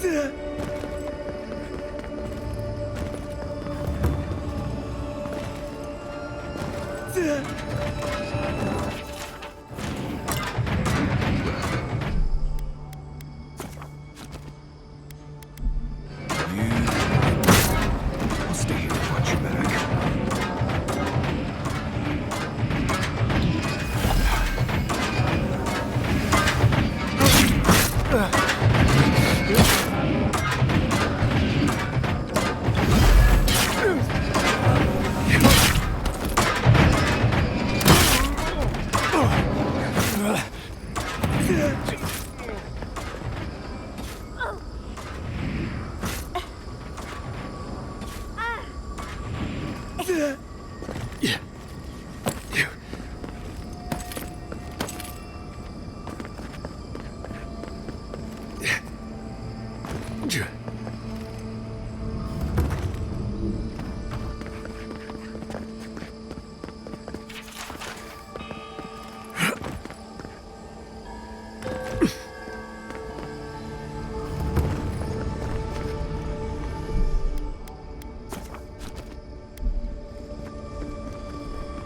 I'll stay here and watch your back.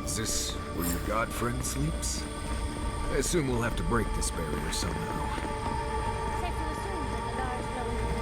Is this where your god friend sleeps? I assume we'll have to break this barrier somehow. Safe to assume that the large glowing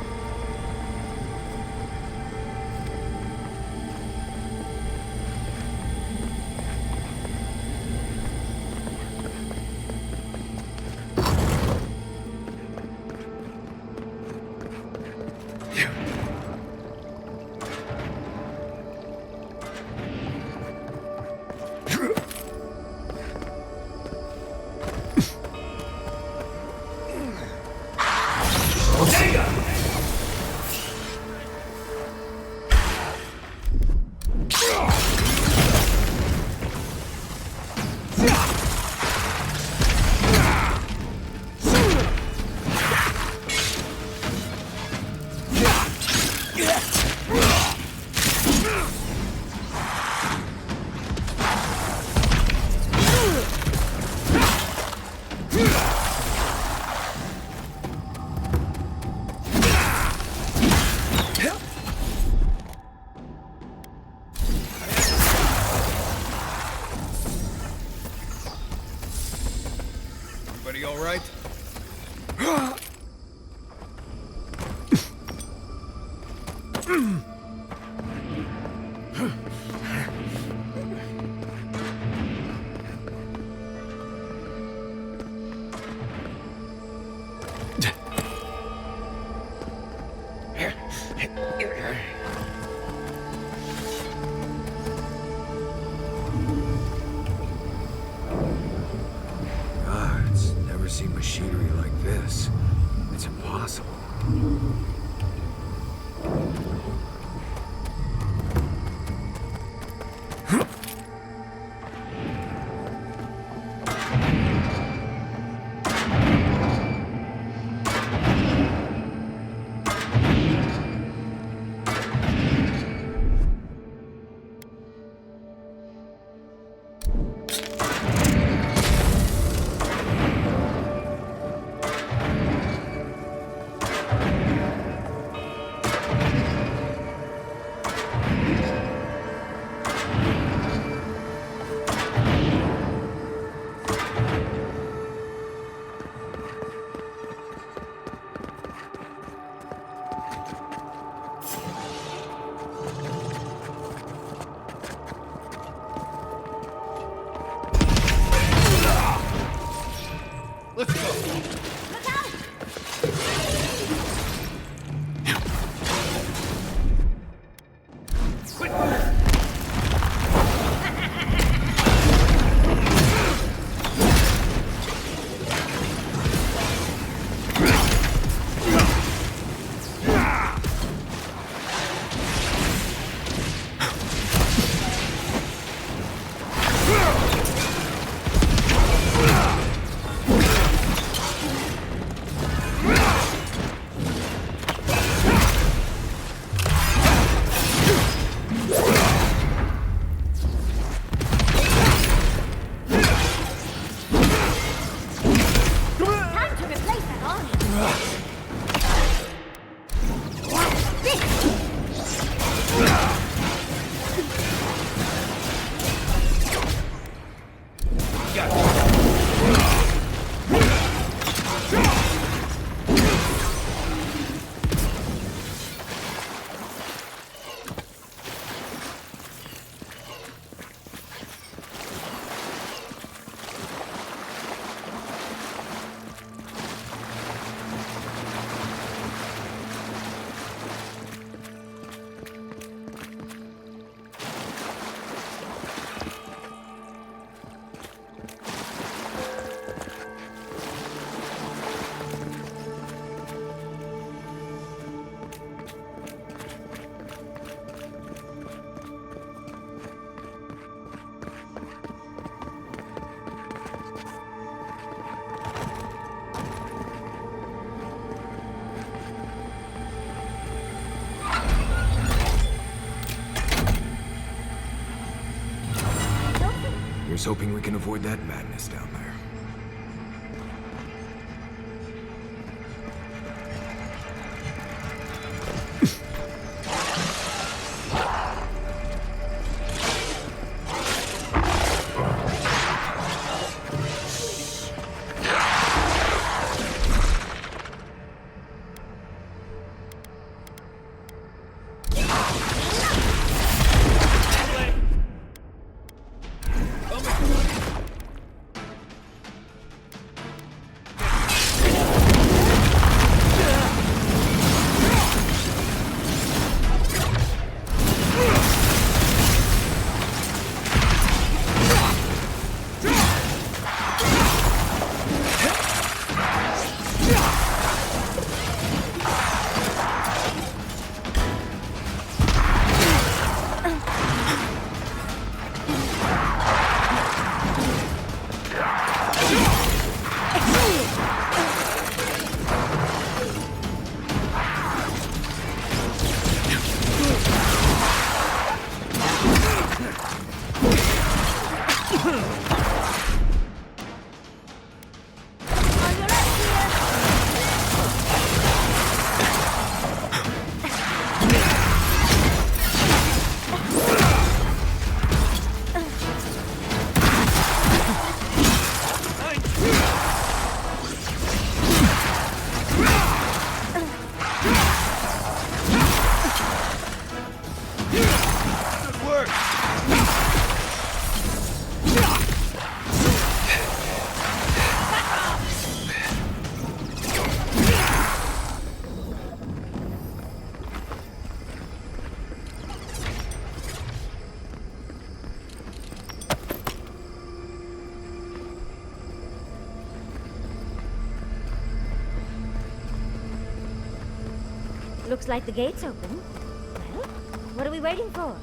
Everybody all right? Gods, never seen machinery like this. It's impossible. Here's hoping we can avoid that madness down there. Looks like the gate's open. Well, what are we waiting for?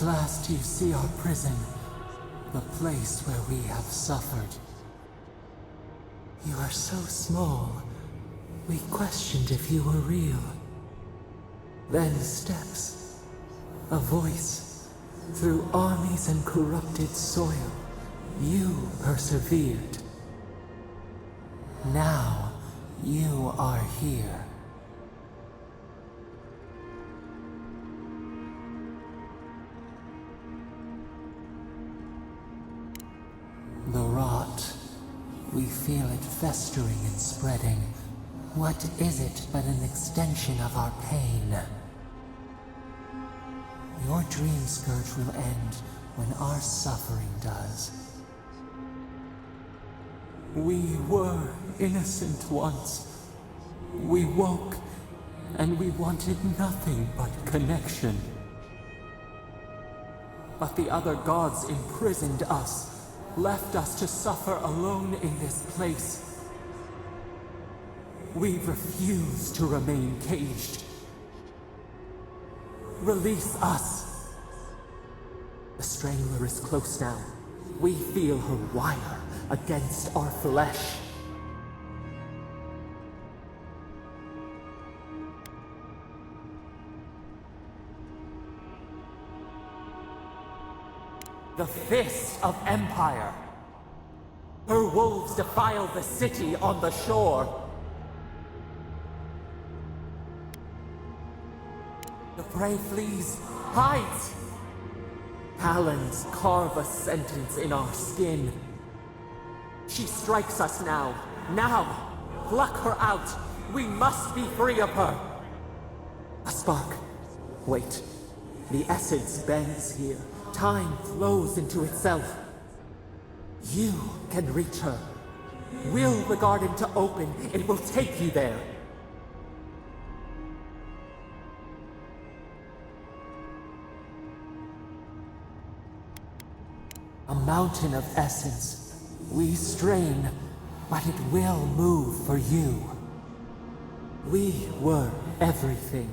At last you see our prison, the place where we have suffered. You are so small, we questioned if you were real. Then steps, a voice, through armies and corrupted soil, you persevered. Now, you are here. The rot, we feel it festering and spreading. What is it but an extension of our pain? Your dream scourge will end when our suffering does. We were innocent once. We woke, and we wanted nothing but connection. But the other gods imprisoned us, left us to suffer alone in this place. We refuse to remain caged. Release us. The strangler is close now. We feel her wire against our flesh. The fist of Empire. Her wolves defile the city on the shore. The prey flees, hides. Talons carve a sentence in our skin. She strikes us now. Now! Pluck her out! We must be free of her! A spark. Wait. The essence bends here. Time flows into itself. You can reach her. Will the garden to open, it will take you there. A mountain of essence. We strain, but it will move for you. We were everything.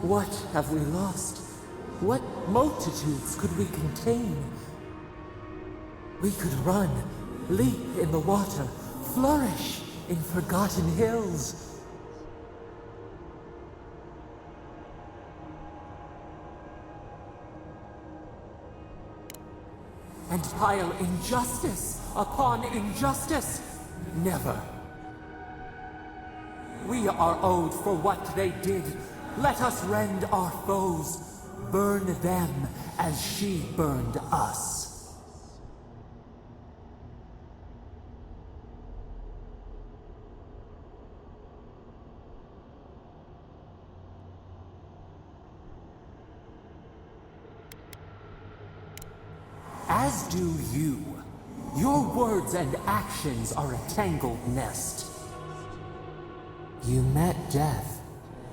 What have we lost? What multitudes could we contain? We could run, leap in the water, flourish in forgotten hills. And pile injustice upon injustice. Never. We are owed for what they did. Let us rend our foes. Burn them as she burned us. As do you. Your words and actions are a tangled nest. You met death,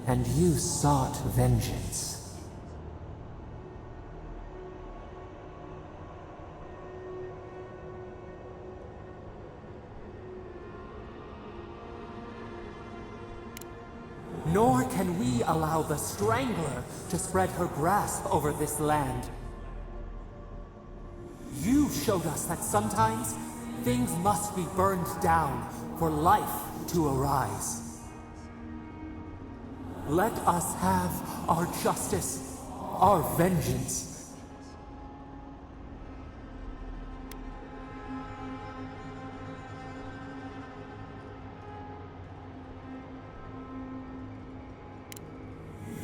and you sought vengeance. Nor can we allow the Strangler to spread her grasp over this land. You showed us that sometimes things must be burned down for life to arise. Let us have our justice, our vengeance.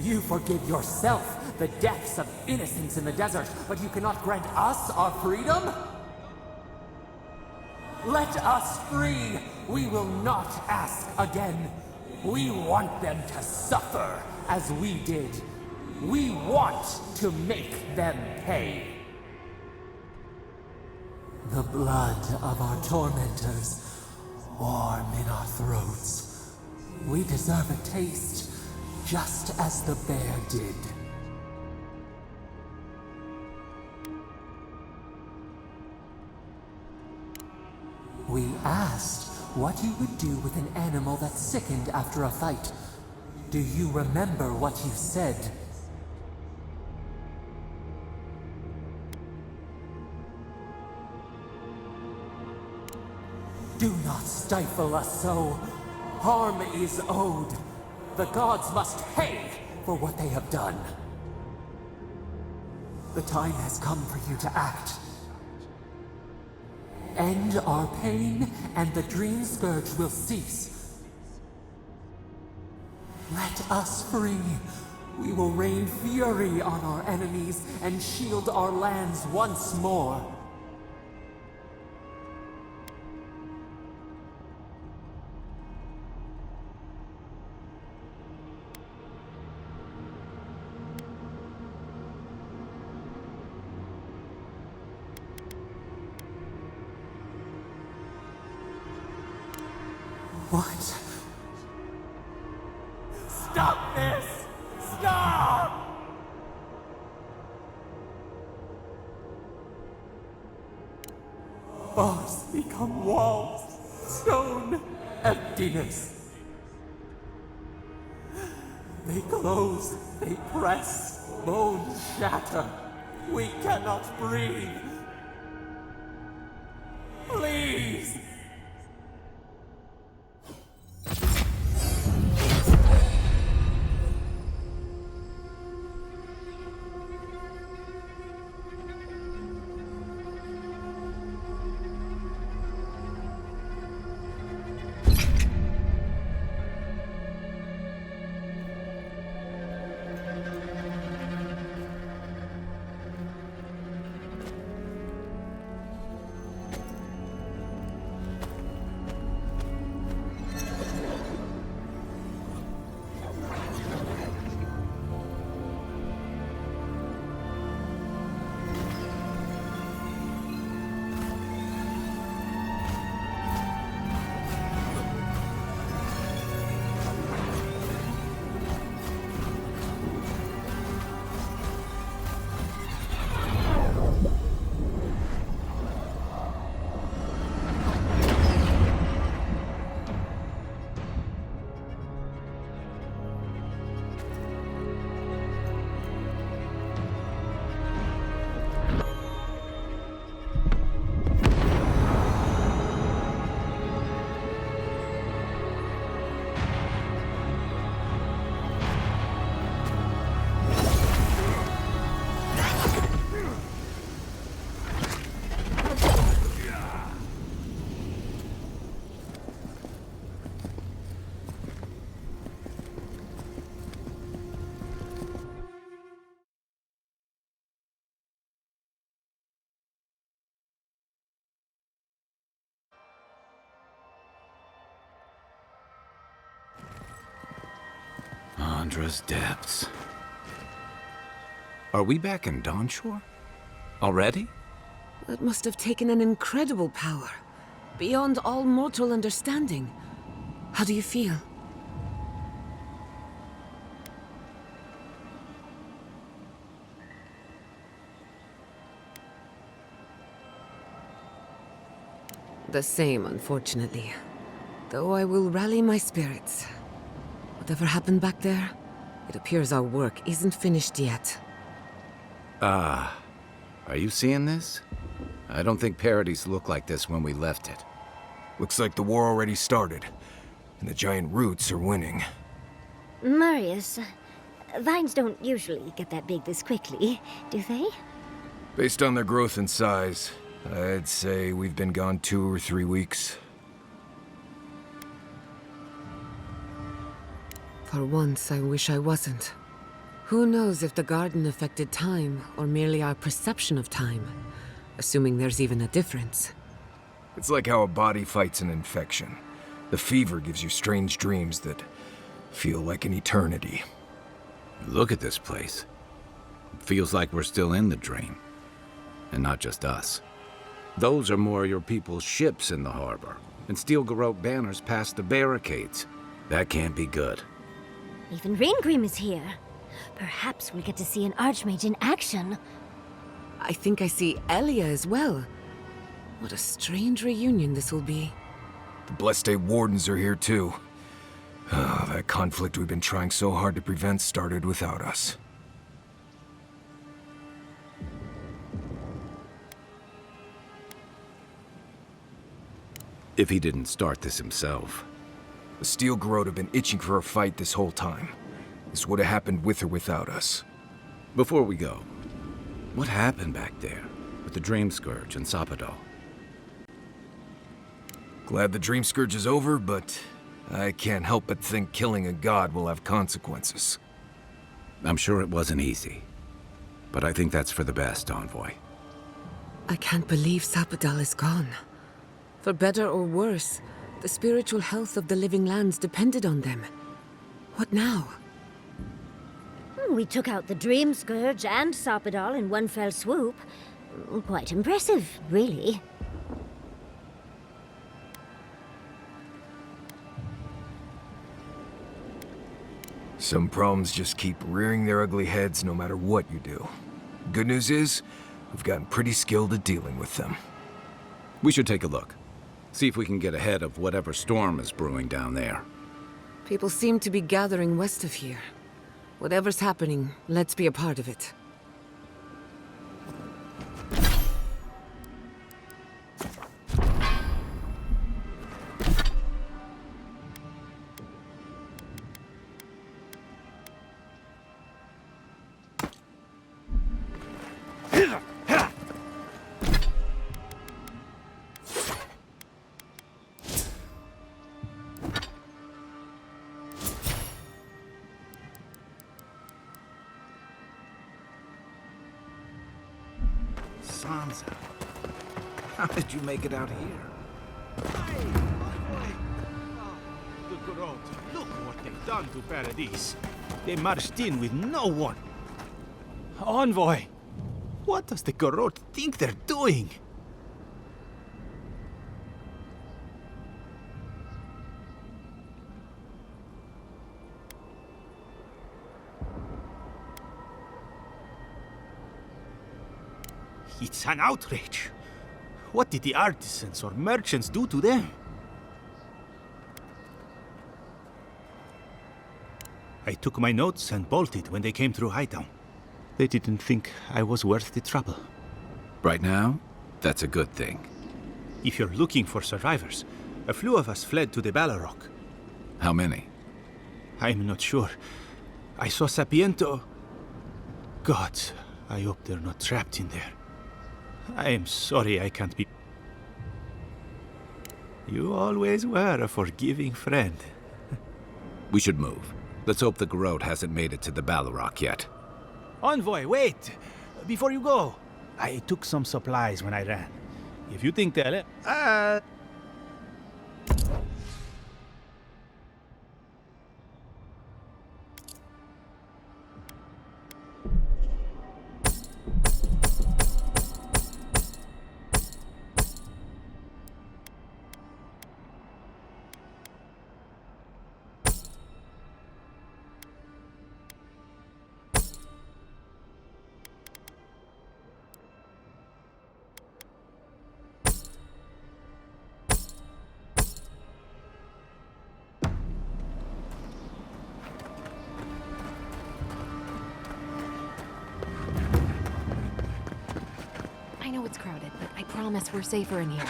You forgive yourself the deaths of innocents in the desert, but you cannot grant us our freedom? Let us free! We will not ask again. We want them to suffer as we did. We want to make them pay. The blood of our tormentors, warm in our throats. We deserve a taste, just as the bear did. We asked what you would do with an animal that sickened after a fight. Do you remember what you said? Do not stifle us so. Harm is owed. The gods must pay for what they have done. The time has come for you to act. End our pain, and the dream scourge will cease. Let us free. We will rain fury on our enemies and shield our lands once more. What? Stop this! Stop! Bars become walls, stone, emptiness. They close, they press, bones shatter. We cannot breathe. Please! Andra's depths. Are we back in Dawnshore? Already? That must have taken an incredible power. Beyond all mortal understanding. How do you feel? The same, unfortunately. Though I will rally my spirits. Whatever happened back there, it appears our work isn't finished yet. Are you seeing this? I don't think parodies looked like this when we left it. Looks like the war already started, and the giant roots are winning. Marius, vines don't usually get that big this quickly, do they? Based on their growth and size, I'd say we've been gone 2 or 3 weeks. For once, I wish I wasn't. Who knows if the garden affected time, or merely our perception of time? Assuming there's even a difference. It's like how a body fights an infection. The fever gives you strange dreams that feel like an eternity. Look at this place. It feels like we're still in the dream. And not just us. Those are more your people's ships in the harbor, and steel garrote banners past the barricades. That can't be good. Even Reingrim is here. Perhaps we'll get to see an archmage in action. I think I see Elia as well. What a strange reunion this will be. The Blessed Wardens are here too. That conflict we've been trying so hard to prevent started without us. If he didn't start this himself. The Steel Garrote have been itching for a fight this whole time. This would have happened with or without us. Before we go, what happened back there with the Dream Scourge and Sapadal? Glad the Dream Scourge is over, but I can't help but think killing a god will have consequences. I'm sure it wasn't easy, but I think that's for the best, Envoy. I can't believe Sapadal is gone. For better or worse, the spiritual health of the living lands depended on them. What now? We took out the Dream Scourge and Sapadal in one fell swoop. Quite impressive, really. Some problems just keep rearing their ugly heads no matter what you do. Good news is, we've gotten pretty skilled at dealing with them. We should take a look. See if we can get ahead of whatever storm is brewing down there. People seem to be gathering west of here. Whatever's happening, let's be a part of it. Sansa, how did you make it out here? The Garrote, look what they've done to Paradise. They marched in with no one. Envoy, what does the Garrote think they're doing? It's an outrage. What did the artisans or merchants do to them? I took my notes and bolted when they came through Hightown. They didn't think I was worth the trouble. Right now, that's a good thing. If you're looking for survivors, a few of us fled to the Balrog. How many? I'm not sure. I saw Sapiento. God, I hope they're not trapped in there. I am sorry I can't be... You always were a forgiving friend. We should move. Let's hope the Garrote hasn't made it to the Balrog yet. Envoy, wait! Before you go, I took some supplies when I ran. If you think they'll... I know it's crowded, but I promise we're safer in here.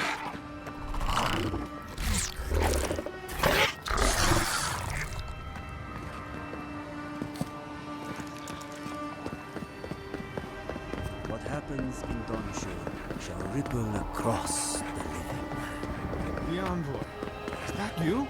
What happens in Donshore shall ripple across the living. The Envoy, is that you?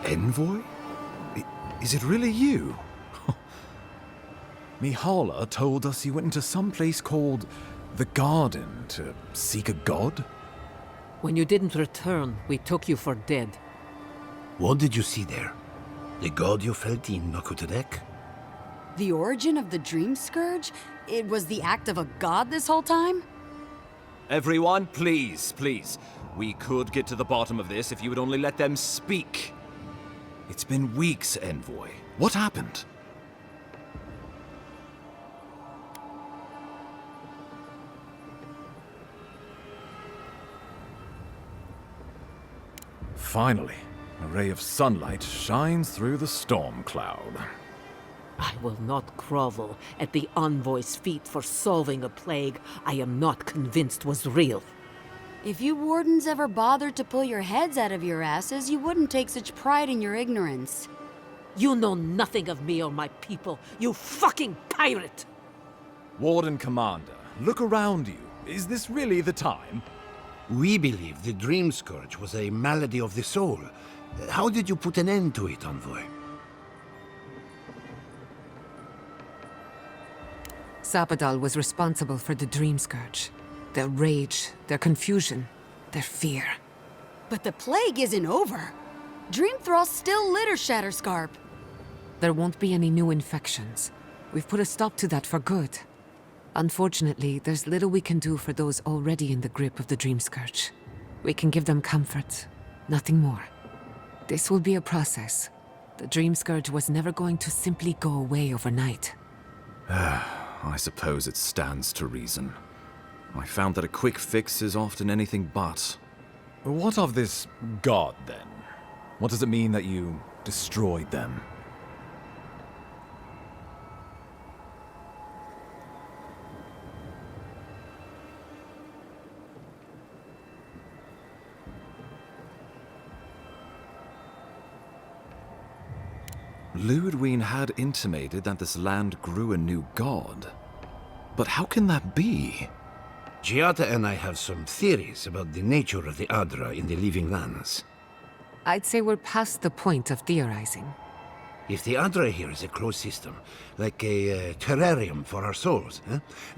Envoy? Is it really you? Mihala told us you went into some place called the Garden to seek a god? When you didn't return, we took you for dead. What did you see there? The god you felt in Nokutadek? The origin of the Dream Scourge? It was the act of a god this whole time? Everyone, please, please. We could get to the bottom of this if you would only let them speak. It's been weeks, Envoy. What happened? Finally, a ray of sunlight shines through the storm cloud. I will not grovel at the envoy's feet for solving a plague I am not convinced was real. If you wardens ever bothered to pull your heads out of your asses, you wouldn't take such pride in your ignorance. You know nothing of me or my people, you fucking pirate! Warden Commander, look around you. Is this really the time? We believe the Dream Scourge was a malady of the soul. How did you put an end to it, Envoy? Sapadal was responsible for the Dream Scourge. Their rage, their confusion, their fear. But the plague isn't over. Dream Thralls still litter Shatterscarp. There won't be any new infections. We've put a stop to that for good. Unfortunately, there's little we can do for those already in the grip of the Dream Scourge. We can give them comfort, nothing more. This will be a process. The Dream Scourge was never going to simply go away overnight. I suppose it stands to reason. I found that a quick fix is often anything but. What of this god, then? What does it mean that you destroyed them? Ludwig had intimated that this land grew a new god. But how can that be? Giada and I have some theories about the nature of the Adra in the living lands. I'd say we're past the point of theorizing. If the Adra here is a closed system, like a terrarium for our souls,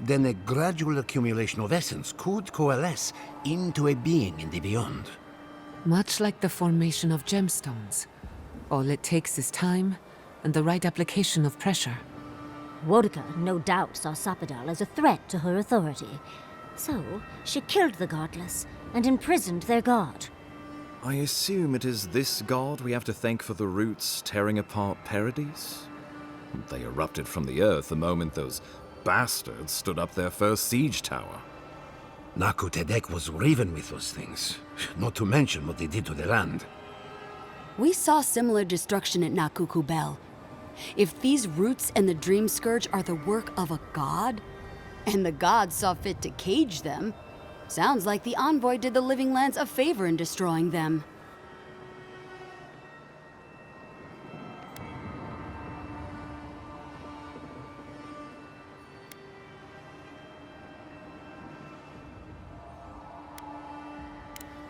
then a gradual accumulation of essence could coalesce into a being in the beyond. Much like the formation of gemstones. All it takes is time and the right application of pressure. Wodka no doubt saw Sapadal as a threat to her authority. So, she killed the godless and imprisoned their god. I assume it is this god we have to thank for the roots tearing apart Paradise? They erupted from the earth the moment those bastards stood up their first siege tower. Naku Tedek was raven with those things, not to mention what they did to the land. We saw similar destruction at Nakuku Bell. If these roots and the Dream Scourge are the work of a god, and the gods saw fit to cage them, sounds like the Envoy did the living lands a favor in destroying them.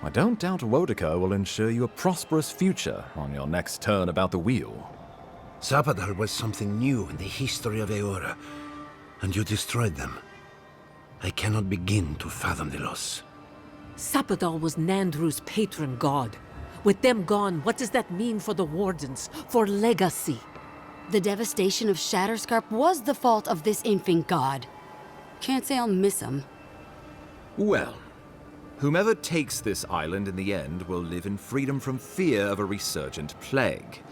I don't doubt Wodka will ensure you a prosperous future on your next turn about the wheel. Sapadal was something new in the history of Eora, and you destroyed them. I cannot begin to fathom the loss. Sapadal was Nandru's patron god. With them gone, what does that mean for the Wardens, for legacy? The devastation of Shatterscarp was the fault of this infant god. Can't say I'll miss him. Well, whomever takes this island in the end will live in freedom from fear of a resurgent plague.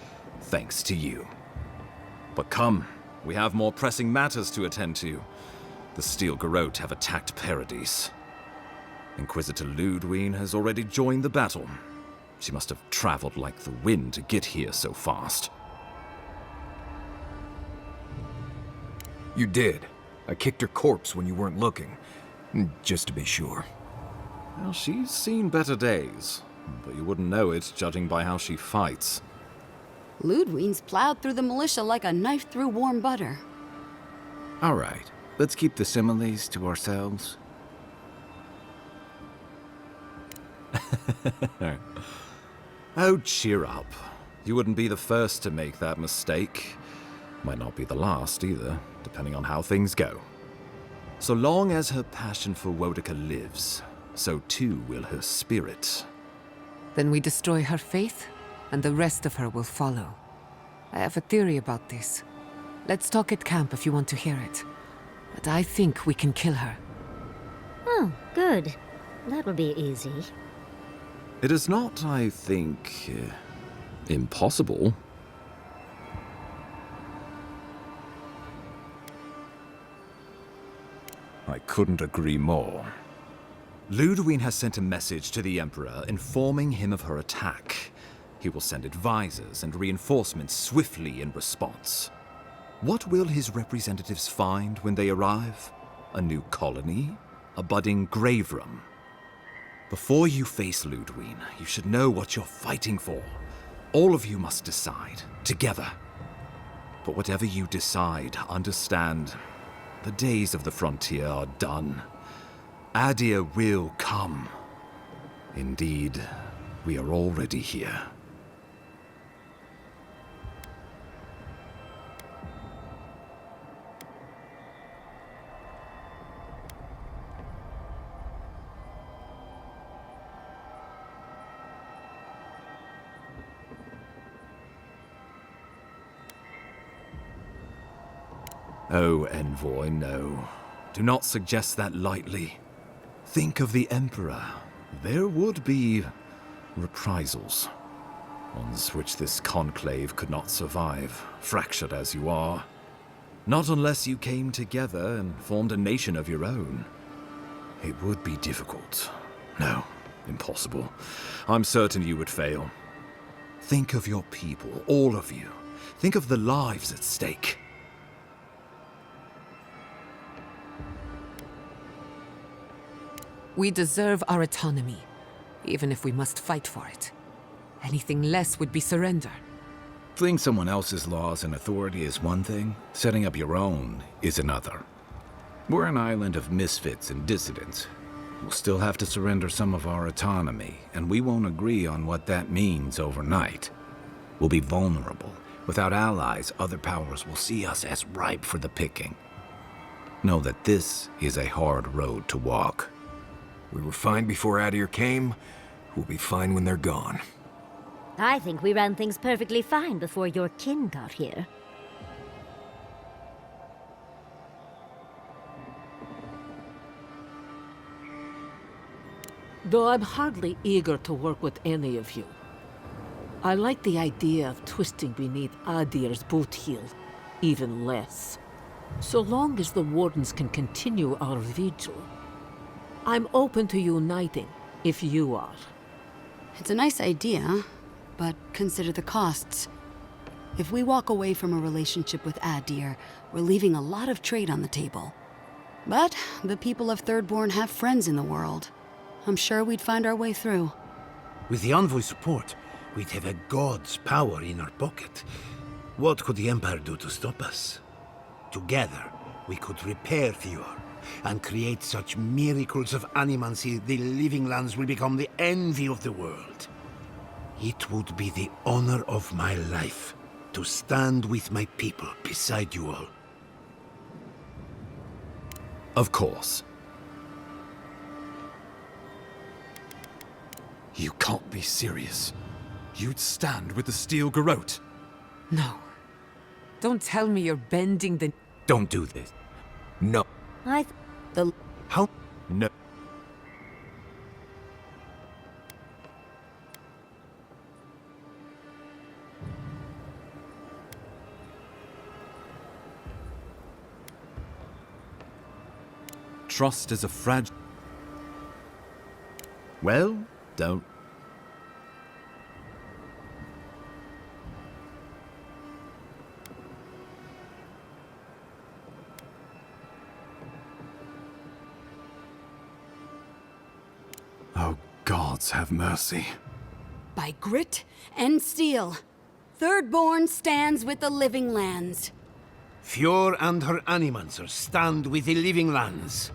Thanks to you. But come, we have more pressing matters to attend to. The Steel Garrote have attacked Paradise. Inquisitor Ludwig has already joined the battle. She must have traveled like the wind to get here so fast. You did. I kicked her corpse when you weren't looking. Just to be sure. Well, she's seen better days, but you wouldn't know it judging by how she fights. Ludwig's plowed through the militia like a knife through warm butter. All right, let's keep the similes to ourselves. Oh, cheer up. You wouldn't be the first to make that mistake. Might not be the last either, depending on how things go. So long as her passion for Wodka lives, so too will her spirit. Then we destroy her faith, and the rest of her will follow. I have a theory about this. Let's talk at camp if you want to hear it. But I think we can kill her. Oh, good. That will be easy. It is not, I think, impossible. I couldn't agree more. Ludwig has sent a message to the Emperor informing him of her attack. He will send advisors and reinforcements swiftly in response. What will his representatives find when they arrive? A new colony? A budding grave room? Before you face Ludwig, you should know what you're fighting for. All of you must decide, together. But whatever you decide, understand, the days of the frontier are done. Adir will come. Indeed, we are already here. Oh, Envoy, no. Do not suggest that lightly. Think of the Emperor. There would be reprisals. Ones which this conclave could not survive, fractured as you are. Not unless you came together and formed a nation of your own. It would be difficult. No, impossible. I'm certain you would fail. Think of your people, all of you. Think of the lives at stake. We deserve our autonomy, even if we must fight for it. Anything less would be surrender. Fleeing someone else's laws and authority is one thing, setting up your own is another. We're an island of misfits and dissidents. We'll still have to surrender some of our autonomy, and we won't agree on what that means overnight. We'll be vulnerable. Without allies, other powers will see us as ripe for the picking. Know that this is a hard road to walk. We were fine before Adir came. We'll be fine when they're gone. I think we ran things perfectly fine before your kin got here. Though I'm hardly eager to work with any of you. I like the idea of twisting beneath Adir's boot heel, even less. So long as the Wardens can continue our vigil. I'm open to uniting, if you are. It's a nice idea, but consider the costs. If we walk away from a relationship with Adir, we're leaving a lot of trade on the table. But the people of Thirdborn have friends in the world. I'm sure we'd find our way through. With the Envoy's support, we'd have a god's power in our pocket. What could the Empire do to stop us? Together, we could repair Thior and create such miracles of animancy the living lands will become the envy of the world. It would be the honor of my life to stand with my people beside you all. Of course. You can't be serious. You'd stand with the Steel Garrote. No. Don't tell me you're bending the... Don't do this. No. How? No. Trust is a fragile... Well, don't. Oh, gods have mercy. By grit and steel, Thirdborn stands with the living lands. Thior and her animancers stand with the living lands.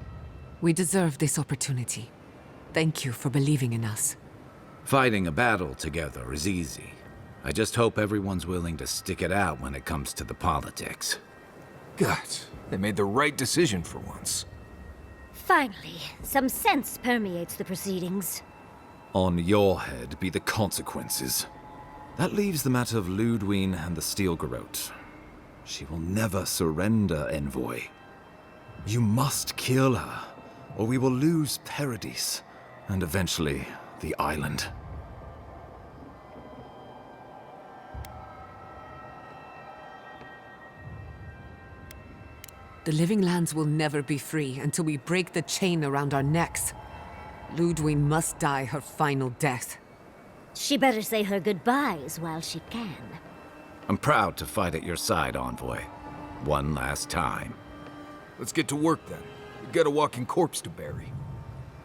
We deserve this opportunity. Thank you for believing in us. Fighting a battle together is easy. I just hope everyone's willing to stick it out when it comes to the politics. God, they made the right decision for once. Finally, some sense permeates the proceedings. On your head be the consequences. That leaves the matter of Ludwig and the Steel Garrote. She will never surrender, Envoy. You must kill her, or we will lose Paradise, and eventually the island. The living lands will never be free until we break the chain around our necks. Ludwig must die her final death. She better say her goodbyes while she can. I'm proud to fight at your side, Envoy. One last time. Let's get to work then. We've got a walking corpse to bury.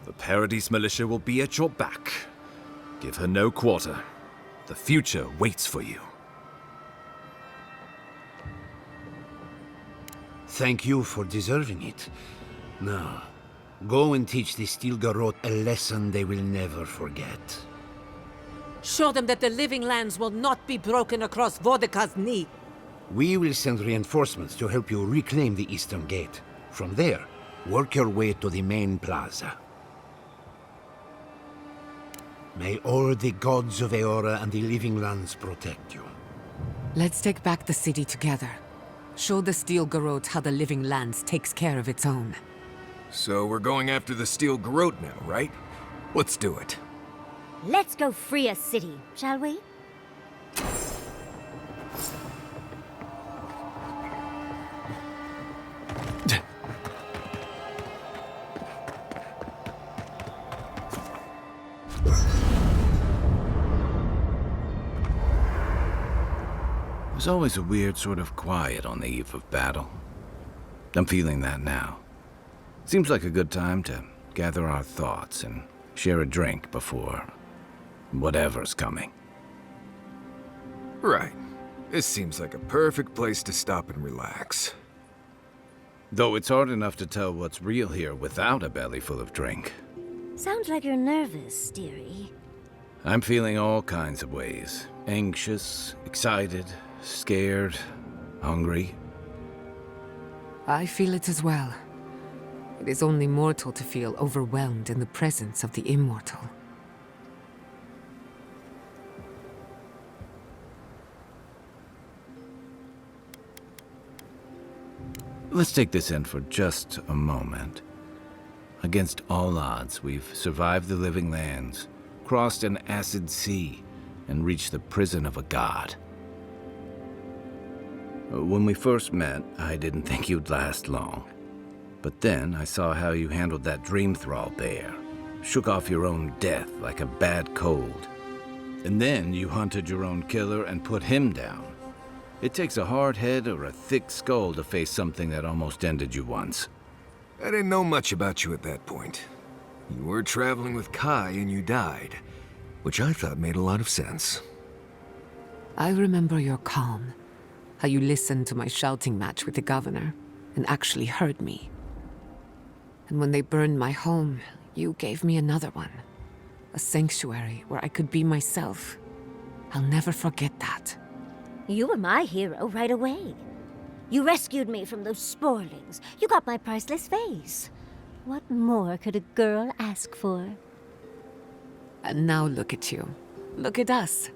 The Paradise Militia will be at your back. Give her no quarter. The future waits for you. Thank you for deserving it. Now, go and teach the Stilgarot a lesson they will never forget. Show them that the living lands will not be broken across Vodka's knee. We will send reinforcements to help you reclaim the Eastern Gate. From there, work your way to the main plaza. May all the gods of Eora and the living lands protect you. Let's take back the city together. Show the Stilgarot how the living lands takes care of its own. So we're going after the Stilgarot now, right? Let's do it. Let's go free a city, shall we? There's always a weird sort of quiet on the eve of battle. I'm feeling that now. Seems like a good time to gather our thoughts and share a drink before whatever's coming. Right. This seems like a perfect place to stop and relax. Though it's hard enough to tell what's real here without a belly full of drink. Sounds like you're nervous, dearie. I'm feeling all kinds of ways. Anxious, excited, scared, hungry. I feel it as well. It is only mortal to feel overwhelmed in the presence of the immortal. Let's take this in for just a moment. Against all odds, we've survived the living lands, crossed an acid sea, and reached the prison of a god. When we first met, I didn't think you'd last long. But then I saw how you handled that dream thrall bear. Shook off your own death like a bad cold. And then you hunted your own killer and put him down. It takes a hard head or a thick skull to face something that almost ended you once. I didn't know much about you at that point. You were traveling with Kai and you died, which I thought made a lot of sense. I remember your calm, how you listened to my shouting match with the governor and actually heard me. And when they burned my home, you gave me another one. A sanctuary where I could be myself. I'll never forget that. You were my hero right away. You rescued me from those sporlings. You got my priceless vase. What more could a girl ask for? And now look at you. Look at us.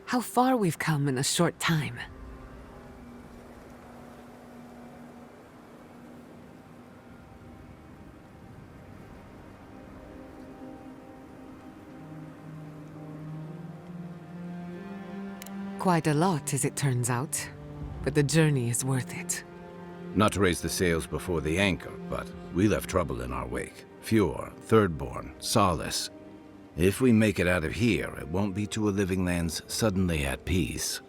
How far we've come in a short time. Quite a lot, as it turns out. But the journey is worth it. Not to raise the sails before the anchor, but we left trouble in our wake. Fjord, Thirdborn, Solace. If we make it out of here, it won't be to a living lands suddenly at peace.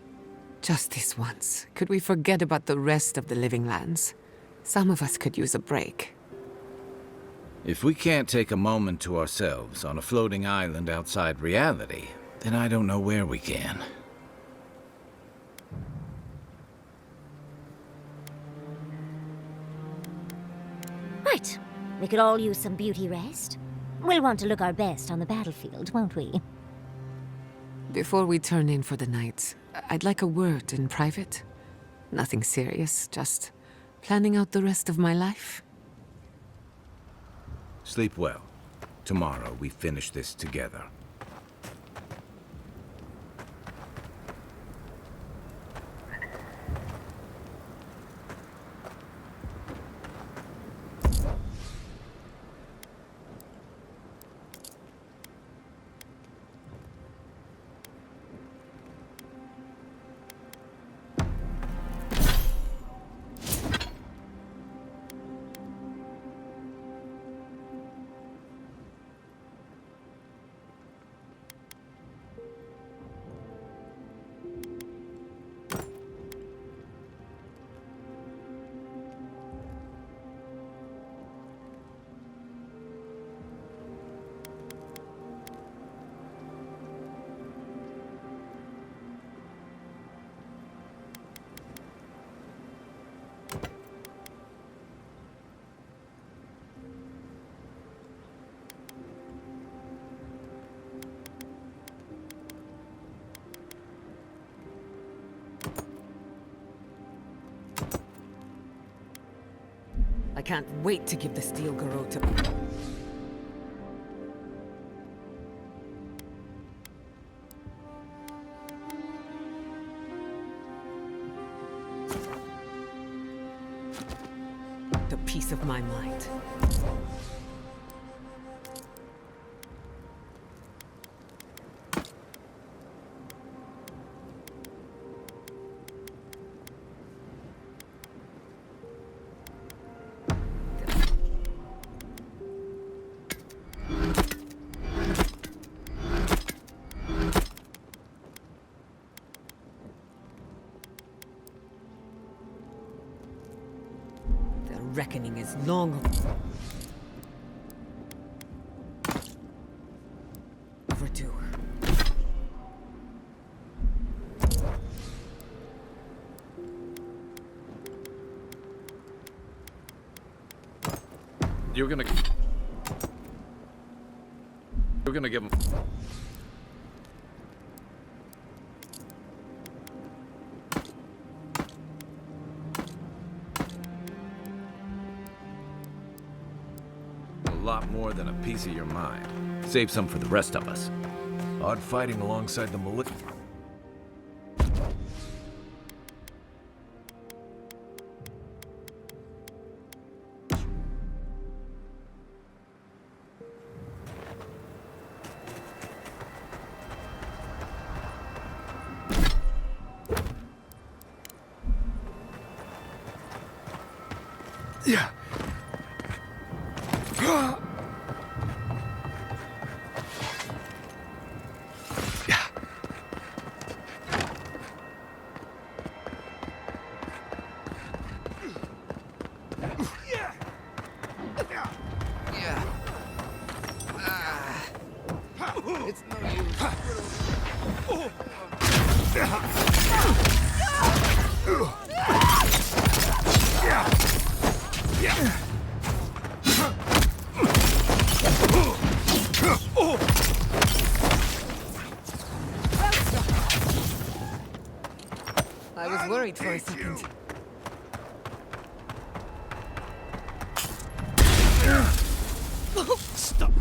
Just this once. Could we forget about the rest of the living lands? Some of us could use a break. If we can't take a moment to ourselves on a floating island outside reality, then I don't know where we can. Right. We could all use some beauty rest. We'll want to look our best on the battlefield, won't we? Before we turn in for the night, I'd like a word in private. Nothing serious, just planning out the rest of my life. Sleep well. Tomorrow we finish this together. can't wait to give the steel garrote to... the peace of my mind. Reckoning is long overdue. You're gonna give him... A lot more than a piece of your mind. Save some for the rest of us. Odd fighting alongside the militia. Yeah. It's no use. I was worried for a second. Stop.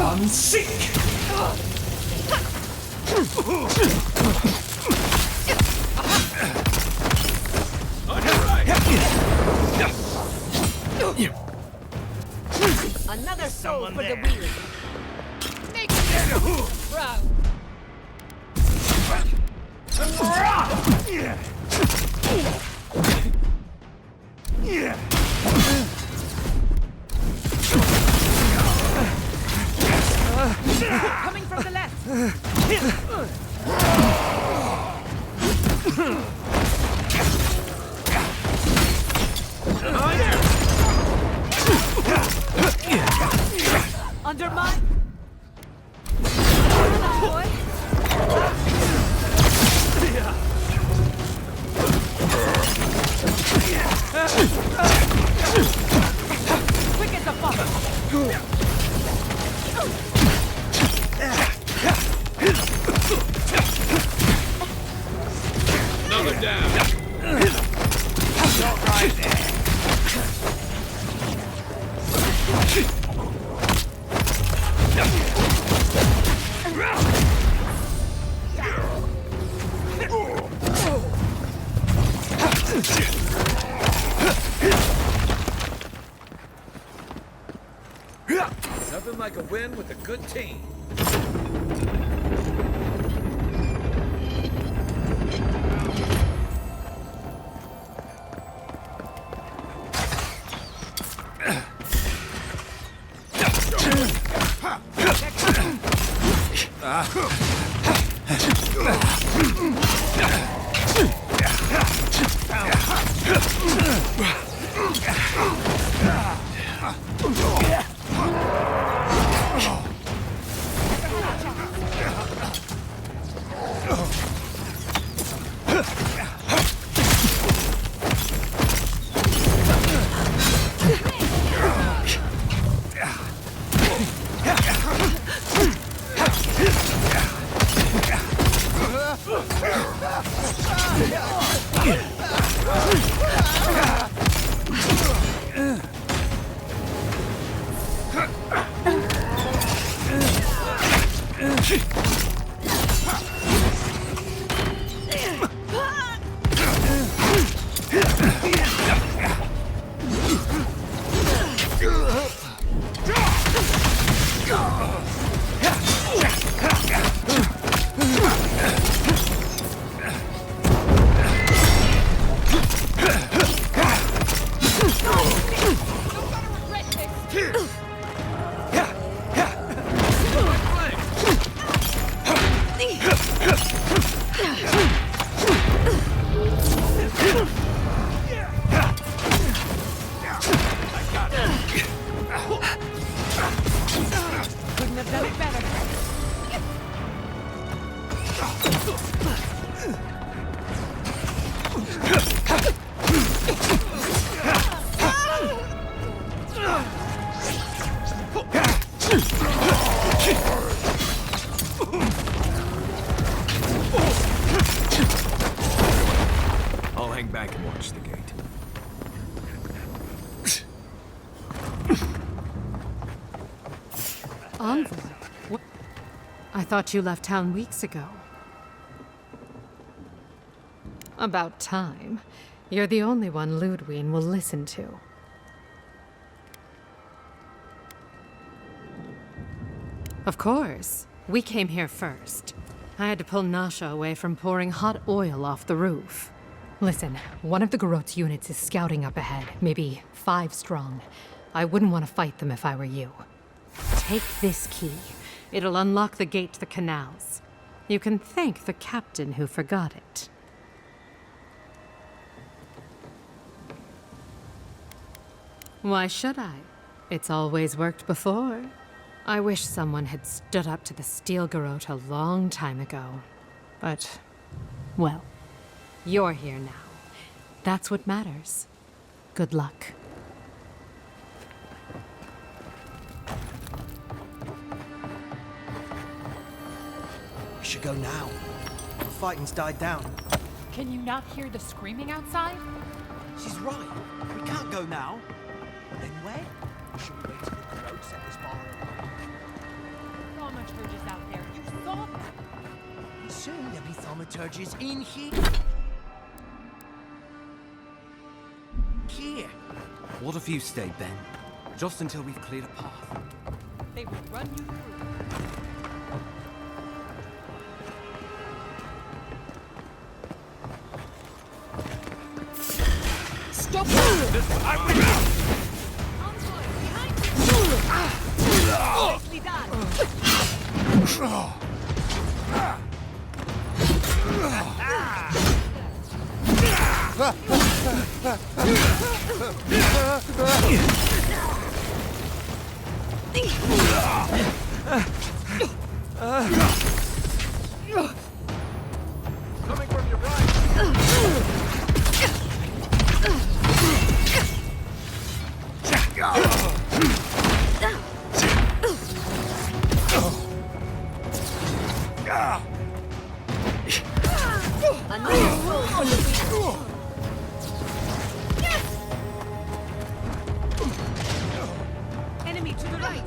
I'm sick. Another soul for the wheel. Make me proud. Coming from the left. Under mine. Boy. Quick as a fuck. Another down. Don't ride there. Nothing like a win with a good team. I'll hang back and watch the gate. Envoy? What? I thought you left town weeks ago. About time. You're the only one Ludwig will listen to. Of course. We came here first. I had to pull Nasha away from pouring hot oil off the roof. Listen, one of the Garot's units is scouting up ahead, maybe 5 strong. I wouldn't want to fight them if I were you. Take this key. It'll unlock the gate to the canals. You can thank the captain who forgot it. Why should I? It's always worked before. I wish someone had stood up to the Steel Garot a long time ago. But, well, you're here now. That's what matters. Good luck. We should go now. The fighting's died down. Can you not hear the screaming outside? She's right. We can't go now. Then where? Should we wait till the Garot set this bar alight? Thaumaturges out there. You saw them. Soon there'll be thaumaturges in here. Here. What if you stay, Ben? Just until we've cleared a path. They will run you through. Stop! I'm Nicely done. Coming from your right. Enemy to the right.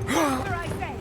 Where I say.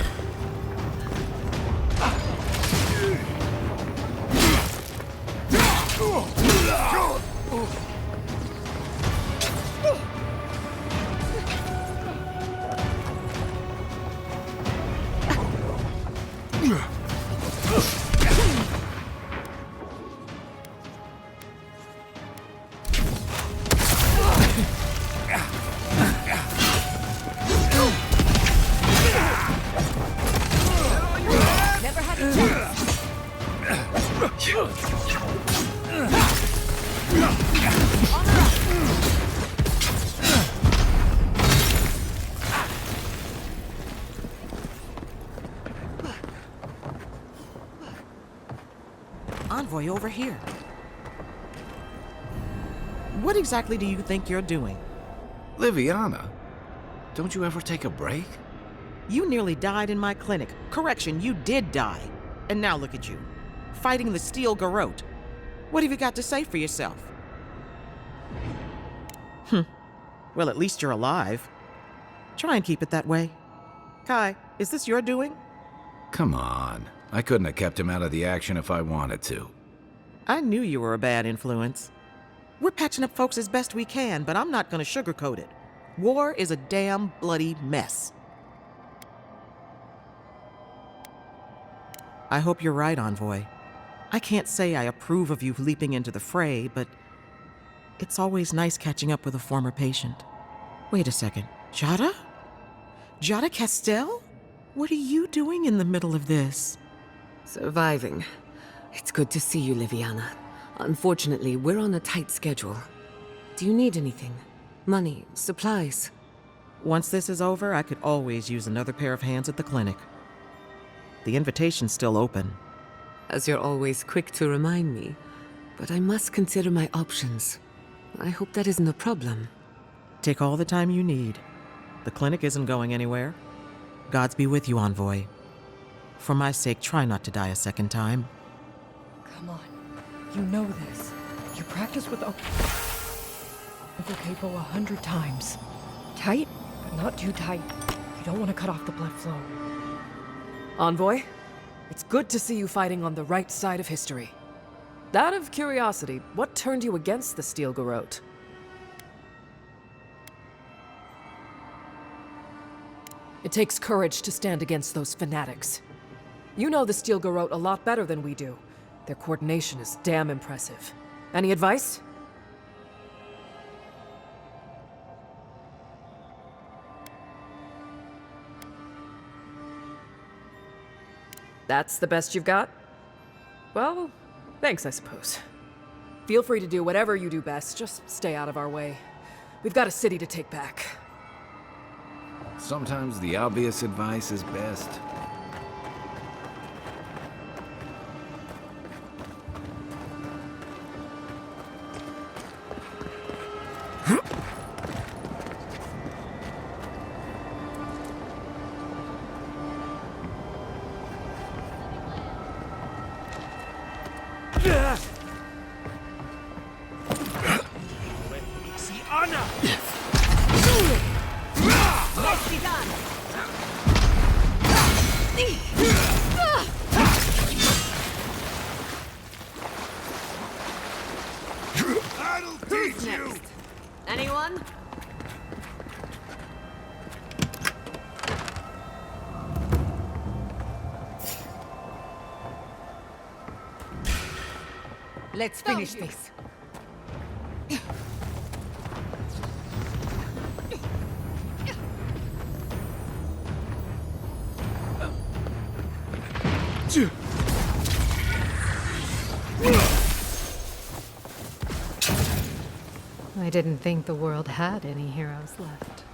Envoy over here. What exactly do you think you're doing? Liviana, don't you ever take a break? You nearly died in my clinic. Correction, you did die. And now look at you, fighting the Steel Garot. What have you got to say for yourself? Well, at least you're alive. Try and keep it that way. Kai, is this your doing? Come on. I couldn't have kept him out of the action if I wanted to. I knew you were a bad influence. We're patching up folks as best we can, but I'm not going to sugarcoat it. War is a damn bloody mess. I hope you're right, Envoy. I can't say I approve of you leaping into the fray, but it's always nice catching up with a former patient. Wait a second. Jada? Jada Castell? What are you doing in the middle of this? Surviving. It's good to see you, Liviana. Unfortunately, we're on a tight schedule. Do you need anything? Money? Supplies? Once this is over, I could always use another pair of hands at the clinic. The invitation's still open. As you're always quick to remind me, but I must consider my options. I hope that isn't a problem. Take all the time you need. The clinic isn't going anywhere. Gods be with you, Envoy. For my sake, try not to die a second time. Come on. You know this. You practice with capo 100 times. Tight, but not too tight. You don't want to cut off the blood flow. Envoy, it's good to see you fighting on the right side of history. Out of curiosity, what turned you against the Steel Garrote? It takes courage to stand against those fanatics. You know the Steel Garrote a lot better than we do. Their coordination is damn impressive. Any advice? That's the best you've got? Well, thanks, I suppose. Feel free to do whatever you do best, just stay out of our way. We've got a city to take back. Sometimes the obvious advice is best. Who's next? Anyone? Let's finish this. I didn't think the world had any heroes left.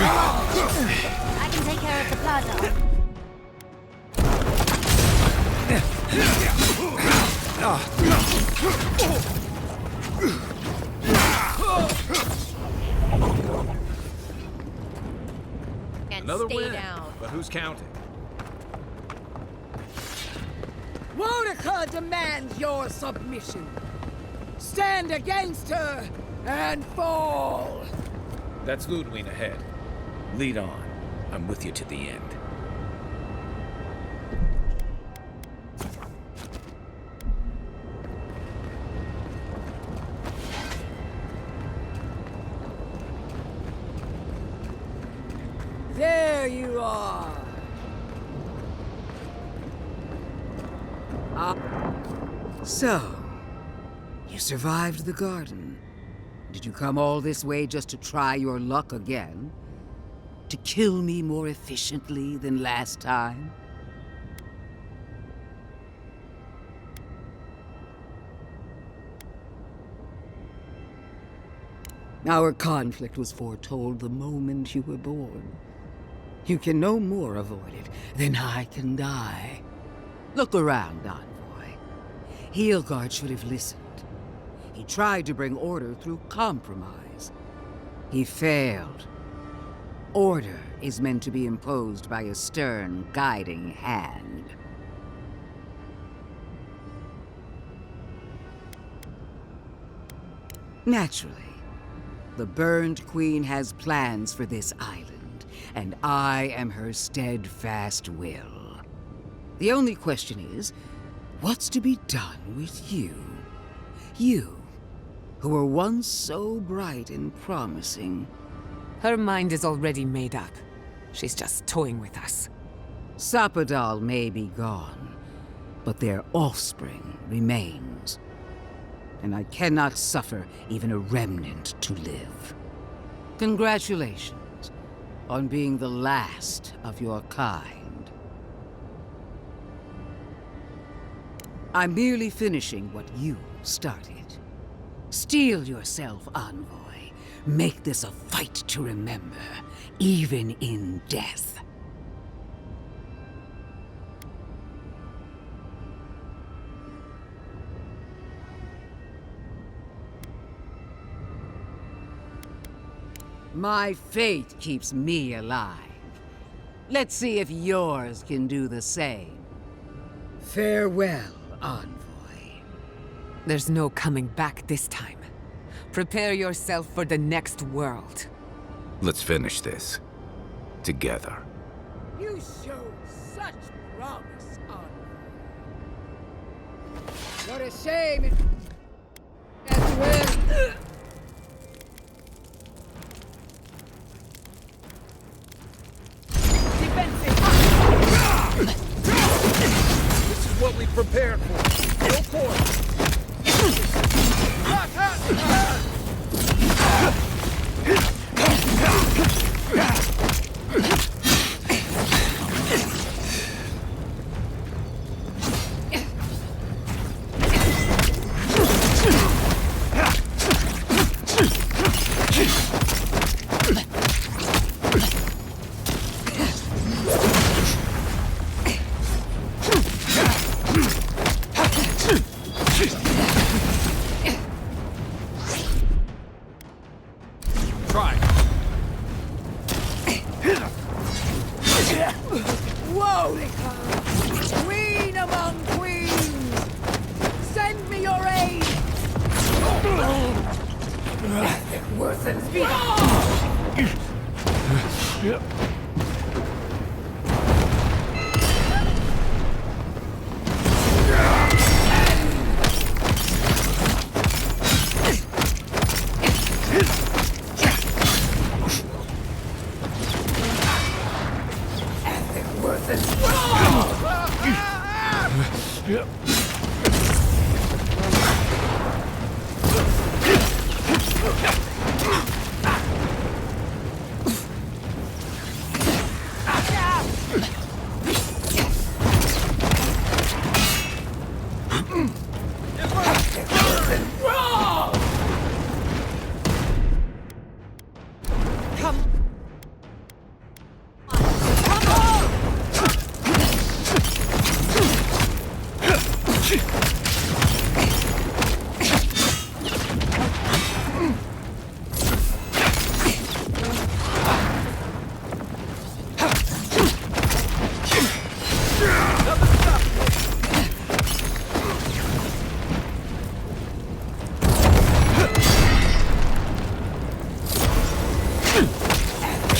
I can take care of the plaza. And Another stay win. down. But who's counting? Wodeca demands your submission. Stand against her and fall. That's Ludwig ahead. Lead on. I'm with you to the end. There you are. So, you survived the garden. Did you come all this way just to try your luck again? To kill me more efficiently than last time? Our conflict was foretold the moment you were born. You can no more avoid it than I can die. Look around, Envoy. Heelguard should have listened. He tried to bring order through compromise. He failed. Order is meant to be imposed by a stern, guiding hand. Naturally, the Burned Queen has plans for this island, and I am her steadfast will. The only question is, what's to be done with you? You, who were once so bright and promising. Her mind is already made up. She's just toying with us. Sapadal may be gone, but their offspring remains. And I cannot suffer even a remnant to live. Congratulations on being the last of your kind. I'm merely finishing what you started. Steel yourself, Envoy. Make this a fight to remember, even in death. My fate keeps me alive. Let's see if yours can do the same. Farewell, Envoy. There's no coming back this time. Prepare yourself for the next world. Let's finish this. Together. You showed such promise, Envoy. What a shame it... as well... This is what we prepared for. No point. Wodeca! Queen among queens! Send me your aid! Worse than speed!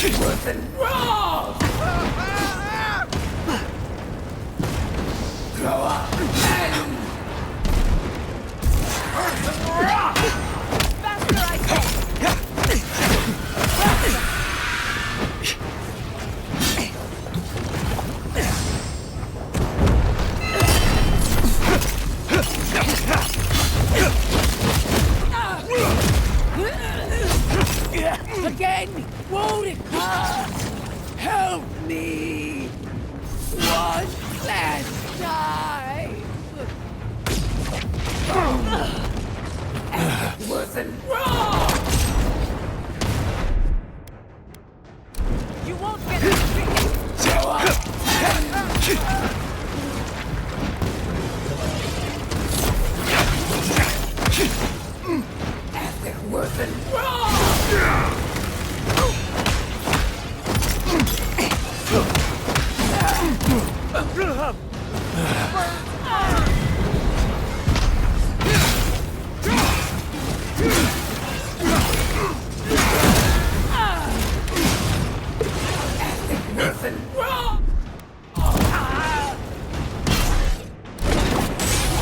wasn't wrong! Grow up and... Faster, I say! Again! Won't it help me! One last time! It wasn't wrong! You won't get it! Show up! It wasn't wrong!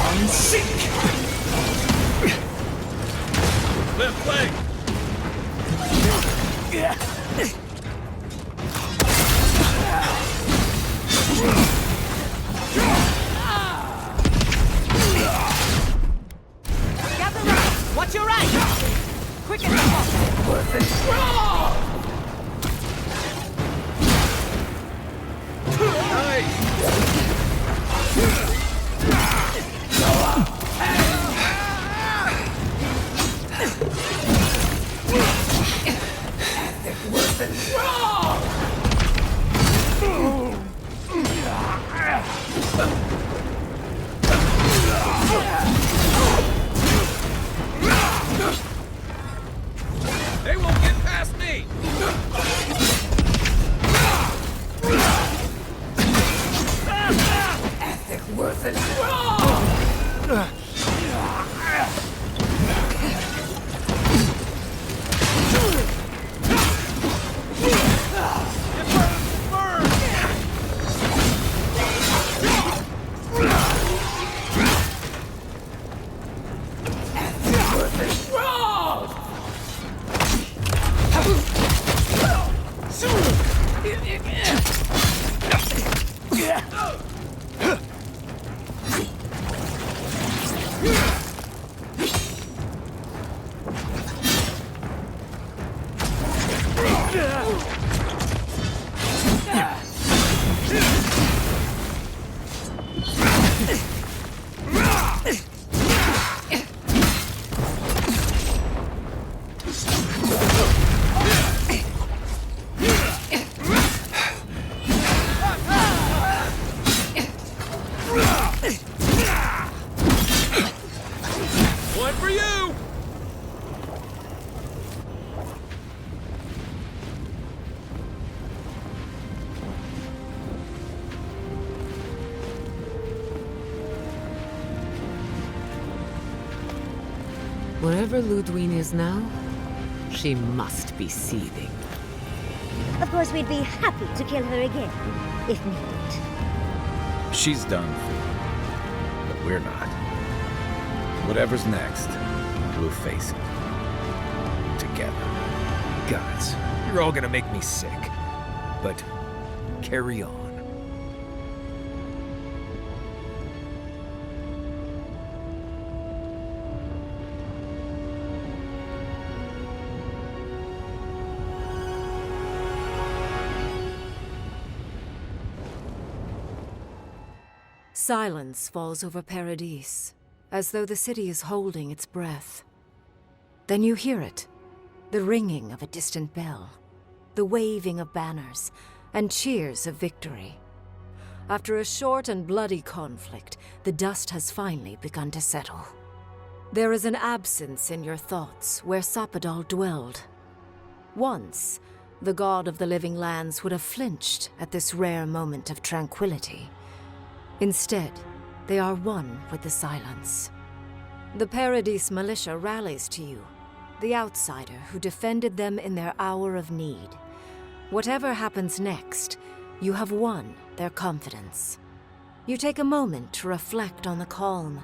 I'm sick! Left leg! Gather round! Watch your right! Quick and nimble! Wasn't wrong! It wasn't wrong! They won't get past me! It wasn't wrong! One for you! Wherever Ludwine is now, she must be seething. Of course, we'd be happy to kill her again, if needed. She's done for, but we're not. Whatever's next, we'll face it. Together. Guys, you're all gonna make me sick. But carry on. Silence falls over Paradis, as though the city is holding its breath. Then you hear it, the ringing of a distant bell, the waving of banners, and cheers of victory. After a short and bloody conflict, the dust has finally begun to settle. There is an absence in your thoughts where Sapadal dwelled. Once, the god of the living lands would have flinched at this rare moment of tranquility. Instead, they are one with the silence. The Paradis militia rallies to you, the outsider who defended them in their hour of need. Whatever happens next, you have won their confidence. You take a moment to reflect on the calm.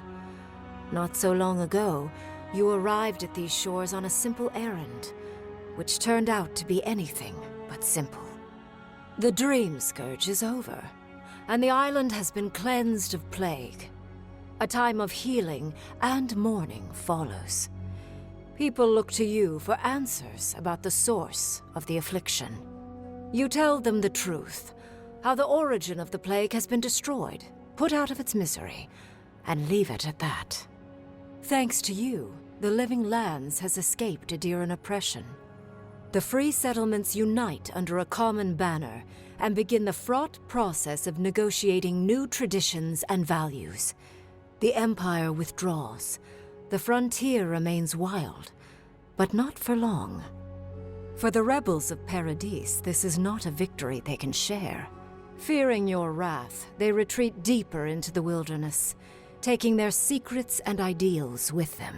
Not so long ago, you arrived at these shores on a simple errand, which turned out to be anything but simple. The dream scourge is over, and the island has been cleansed of plague. A time of healing and mourning follows. People look to you for answers about the source of the affliction. You tell them the truth, how the origin of the plague has been destroyed, put out of its misery, and leave it at that. Thanks to you, the living lands has escaped Adiran oppression. The free settlements unite under a common banner and begin the fraught process of negotiating new traditions and values. The Empire withdraws. The frontier remains wild, but not for long. For the rebels of Paradis, this is not a victory they can share. Fearing your wrath, they retreat deeper into the wilderness, taking their secrets and ideals with them.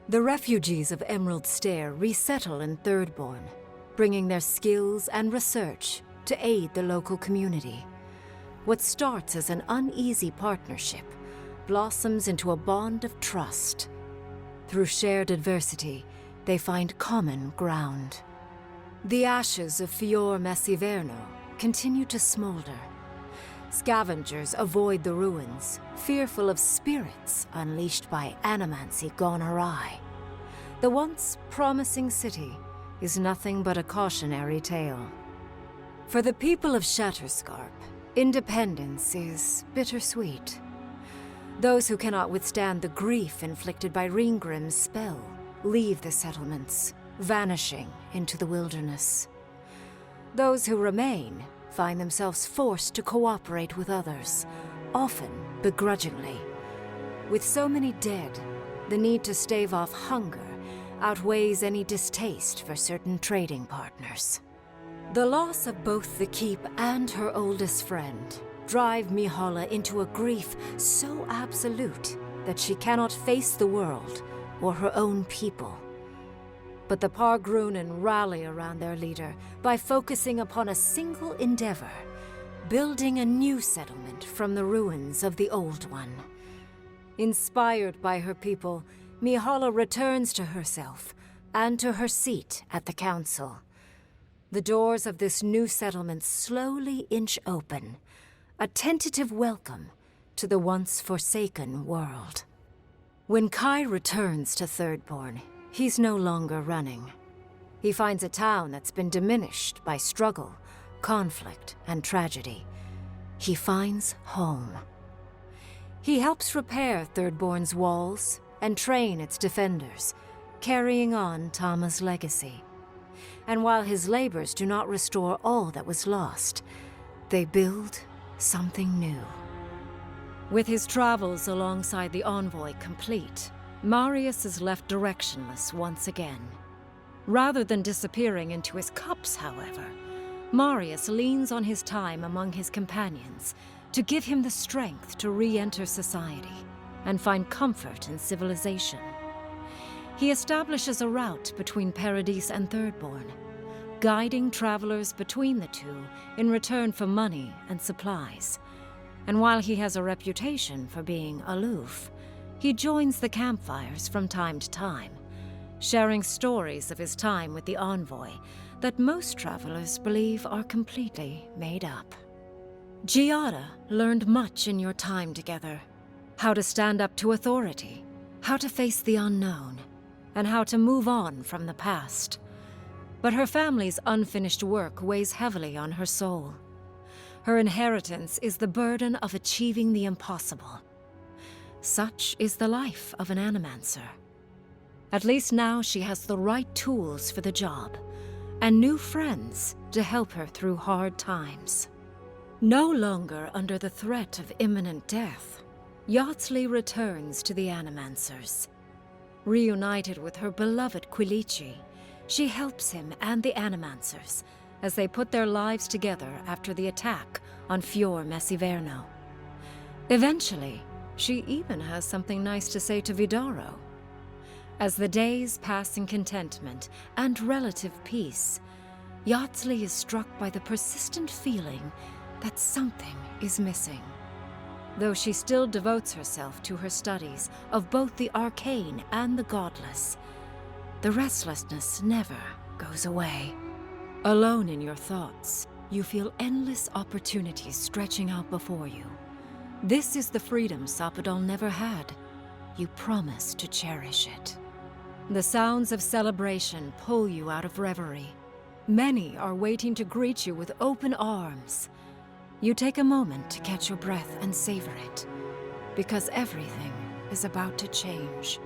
The refugees of Emerald Stair resettle in Thirdborn, bringing their skills and research to aid the local community. What starts as an uneasy partnership blossoms into a bond of trust. Through shared adversity, they find common ground. The ashes of Fior Messiverno continue to smolder. Scavengers avoid the ruins, fearful of spirits unleashed by animancy gone awry. The once promising city is nothing but a cautionary tale. For the people of Shatterscarp, independence is bittersweet. Those who cannot withstand the grief inflicted by Ringgrim's spell leave the settlements, vanishing into the wilderness. Those who remain find themselves forced to cooperate with others, often begrudgingly. With so many dead, the need to stave off hunger outweighs any distaste for certain trading partners. The loss of both the keep and her oldest friend drive Mihala into a grief so absolute that she cannot face the world or her own people. But the Pargrunen rally around their leader by focusing upon a single endeavor, building a new settlement from the ruins of the old one. Inspired by her people, Mihala returns to herself and to her seat at the council. The doors of this new settlement slowly inch open, a tentative welcome to the once forsaken world. When Kai returns to Thirdborn, he's no longer running. He finds a town that's been diminished by struggle, conflict, and tragedy. He finds home. He helps repair Thirdborn's walls and train its defenders, carrying on Tama's legacy. And while his labors do not restore all that was lost, they build something new. With his travels alongside the envoy complete, Marius is left directionless once again. Rather than disappearing into his cups, however, Marius leans on his time among his companions to give him the strength to re-enter society and find comfort in civilization. He establishes a route between Paradis and Thirdborn, guiding travelers between the two in return for money and supplies. And while he has a reputation for being aloof, he joins the campfires from time to time, sharing stories of his time with the envoy that most travelers believe are completely made up. Giada learned much in your time together. How to stand up to authority, how to face the unknown, and how to move on from the past. But her family's unfinished work weighs heavily on her soul. Her inheritance is the burden of achieving the impossible. Such is the life of an animancer. At least now she has the right tools for the job, and new friends to help her through hard times. No longer under the threat of imminent death, Yardsley returns to the Animancers. Reunited with her beloved Quilici, she helps him and the Animancers as they put their lives together after the attack on Fior Messiverno. Eventually, she even has something nice to say to Vidaro. As the days pass in contentment and relative peace, Yardsley is struck by the persistent feeling that something is missing. Though she still devotes herself to her studies of both the arcane and the godless, the restlessness never goes away. Alone in your thoughts, you feel endless opportunities stretching out before you. This is the freedom Sapadol never had. You promise to cherish it. The sounds of celebration pull you out of reverie. Many are waiting to greet you with open arms. You take a moment to catch your breath and savor it, because everything is about to change.